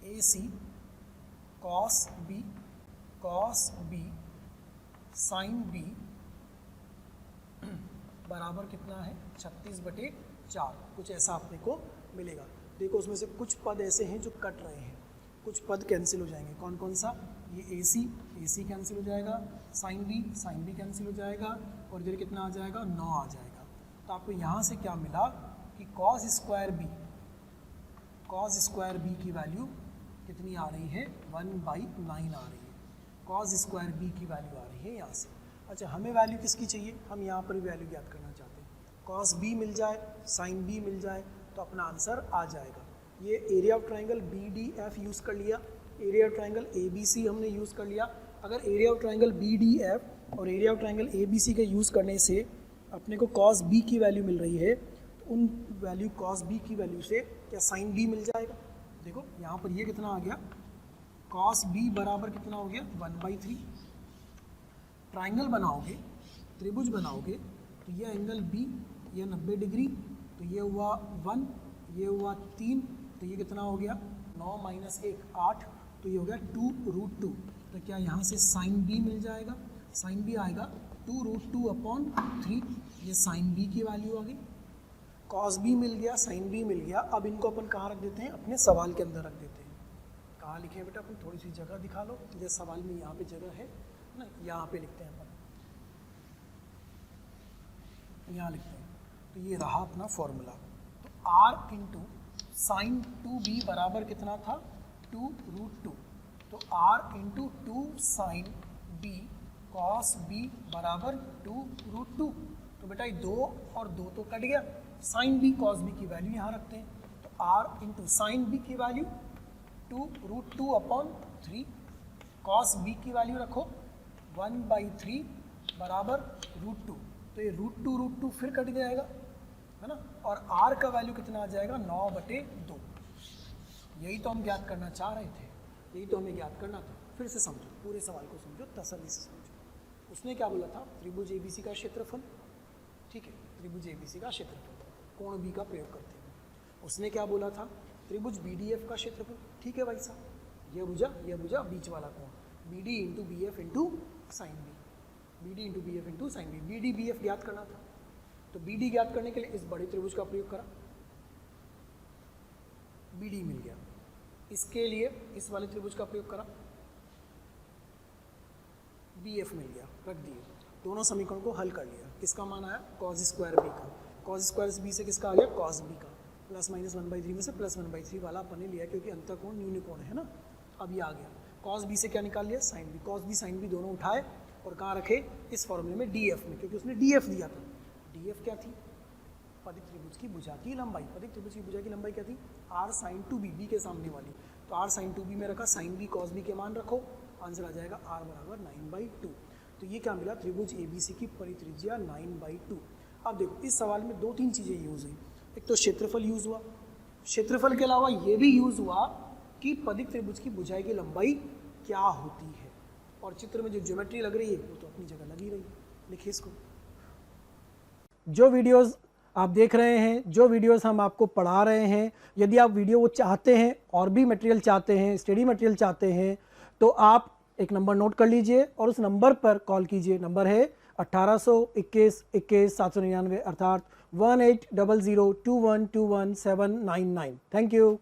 ए सी कॉस बी साइन बी बराबर कितना है 36/4, कुछ ऐसा अपने को मिलेगा। देखो उसमें से कुछ पद ऐसे हैं जो कट रहे हैं, कुछ पद कैंसिल हो जाएंगे। कौन कौन सा? ये AC कैंसिल हो जाएगा, साइन भी कैंसिल हो जाएगा, और इधर कितना आ जाएगा 9 आ जाएगा। तो आपको यहाँ से क्या मिला कि cos स्क्वायर बी की वैल्यू कितनी आ रही है 1/9 आ रही है। cos स्क्वायर बी की वैल्यू आ रही है यहाँ से। अच्छा, हमें वैल्यू किसकी चाहिए? हम यहाँ पर भी वैल्यू ज्ञात करना चाहते हैं। cos b मिल जाए, sin b मिल जाए तो अपना आंसर आ जाएगा। ये area of triangle BDF use कर लिया, एरिया ऑफ ट्राइंगल ABC हमने यूज़ कर लिया। अगर एरिया ऑफ ट्राइंगल BDF और एरिया ऑफ ट्राइंगल ABC के यूज़ करने से अपने को cos b की वैल्यू मिल रही है, तो उन वैल्यू cos b की वैल्यू से क्या sin b मिल जाएगा? देखो यहाँ पर ये कितना आ गया, cos b बराबर कितना हो गया 1/3। ट्राइंगल बनाओगे, त्रिभुज बनाओगे, तो ये एंगल B ये 90 डिग्री, तो ये हुआ 1, ये हुआ 3, तो ये कितना हो गया 9 - 1 8, तो ये हो गया 2√2। तो क्या यहाँ से sin b मिल जाएगा? sin b आएगा 2√2/3, ये sin b की वैल्यू आ गई। cos b मिल गया, sin b मिल गया। अब इनको अपन कहाँ रख देते हैं? अपने सवाल के अंदर रख देते हैं। कहाँ लिखे हैं बेटा? अपन थोड़ी सी जगह दिखा लो, जैसे सवाल में यहाँ पे जगह है ना, यहाँ पे लिखते हैं अपन, यहाँ लिखते हैं। तो ये रहा अपना फॉर्मूला। तो r इंटू साइन 2b बराबर कितना था 2√2, तो r into 2 sine b cos b बराबर 2√2। तो बेटा ये 2 और 2 तो कट गया, साइन b cos b की वैल्यू यहाँ रखते हैं। तो r इंटू साइन b की वैल्यू 2√2/3, cos b की वैल्यू रखो 1/3 बराबर √2। तो ये √2 फिर कट जाएगा, है ना, और r का वैल्यू कितना आ जाएगा 9/2। यही तो हम ज्ञात करना चाह रहे थे, यही तो हमें ज्ञात करना था। फिर से समझो, पूरे सवाल को समझो, तसल्ली से समझो। उसने क्या बोला था? त्रिभुज ABC का क्षेत्रफल, ठीक है, त्रिभुज ABC का क्षेत्रफल, कोण B का प्रयोग करते हैं। उसने क्या बोला था? त्रिभुज BDF का क्षेत्रफल, ठीक है भाई साहब, ये भुजा बीच वाला कोण, BD into BF into sine B, BD into BF into sine B, BD BF ज्ञात करना था। तो BD ज्ञात करने के लिए इस बड़े त्रिभुज का प्रयोग करा, BD मिल गया। इसके लिए इस वाले त्रिभुज का प्रयोग करा, BF मिल गया, रख दिए। दोनों समीकरण को हल कर लिया। किसका मान आया? cos स्क्वायर b का। cos स्क्वायर b से किसका आ गया? cos b का। प्लस माइनस 1/3 में से प्लस 1/3 वाला अपन ने लिया, क्योंकि अंतःकोण न्यून कोण है ना। अब ये आ गया। cos b से क्या निकाल लिया? sin b। cos b sin b दोनों उठाए और कहाँ रखे? इस फॉर्मूले में df में, क्योंकि उसने df दिया था। df क्या थी? पदिक त्रिभुज की भुजा की लंबाई। पदिक त्रिभुज की भुजा की लंबाई क्या थी? r sin 2b, b के सामने वाली। तो r sin 2b में रखा, sin b cos b के मान रखो, आंसर आ जाएगा r बराबर 9/2। तो ये क्या मिला? त्रिभुज ABC की परित्रिज्या 9/2। अब देखो इस सवाल में 2-3 चीज़ें यूज़ हुई। एक तो क्षेत्रफल यूज़ हुआ, क्षेत्रफल के अलावा ये भी यूज़ हुआ कि पदिक त्रिभुज की भुजाएं की लंबाई क्या होती है, और चित्र में जो ज्योमेट्री लग रही है वो तो अपनी जगह लगी रही। लिखिए इसको। जो वीडियोस आप देख रहे हैं, जो वीडियोस हम आपको पढ़ा रहे हैं, यदि आप वीडियो वो चाहते हैं और भी मटेरियल चाहते हैं, स्टडी मटेरियल चाहते हैं, तो आप एक नंबर नोट कर लीजिए और उस नंबर पर कॉल कीजिए। नंबर है 1821 21 799, अर्थात 1800 21 21 799। Thank you.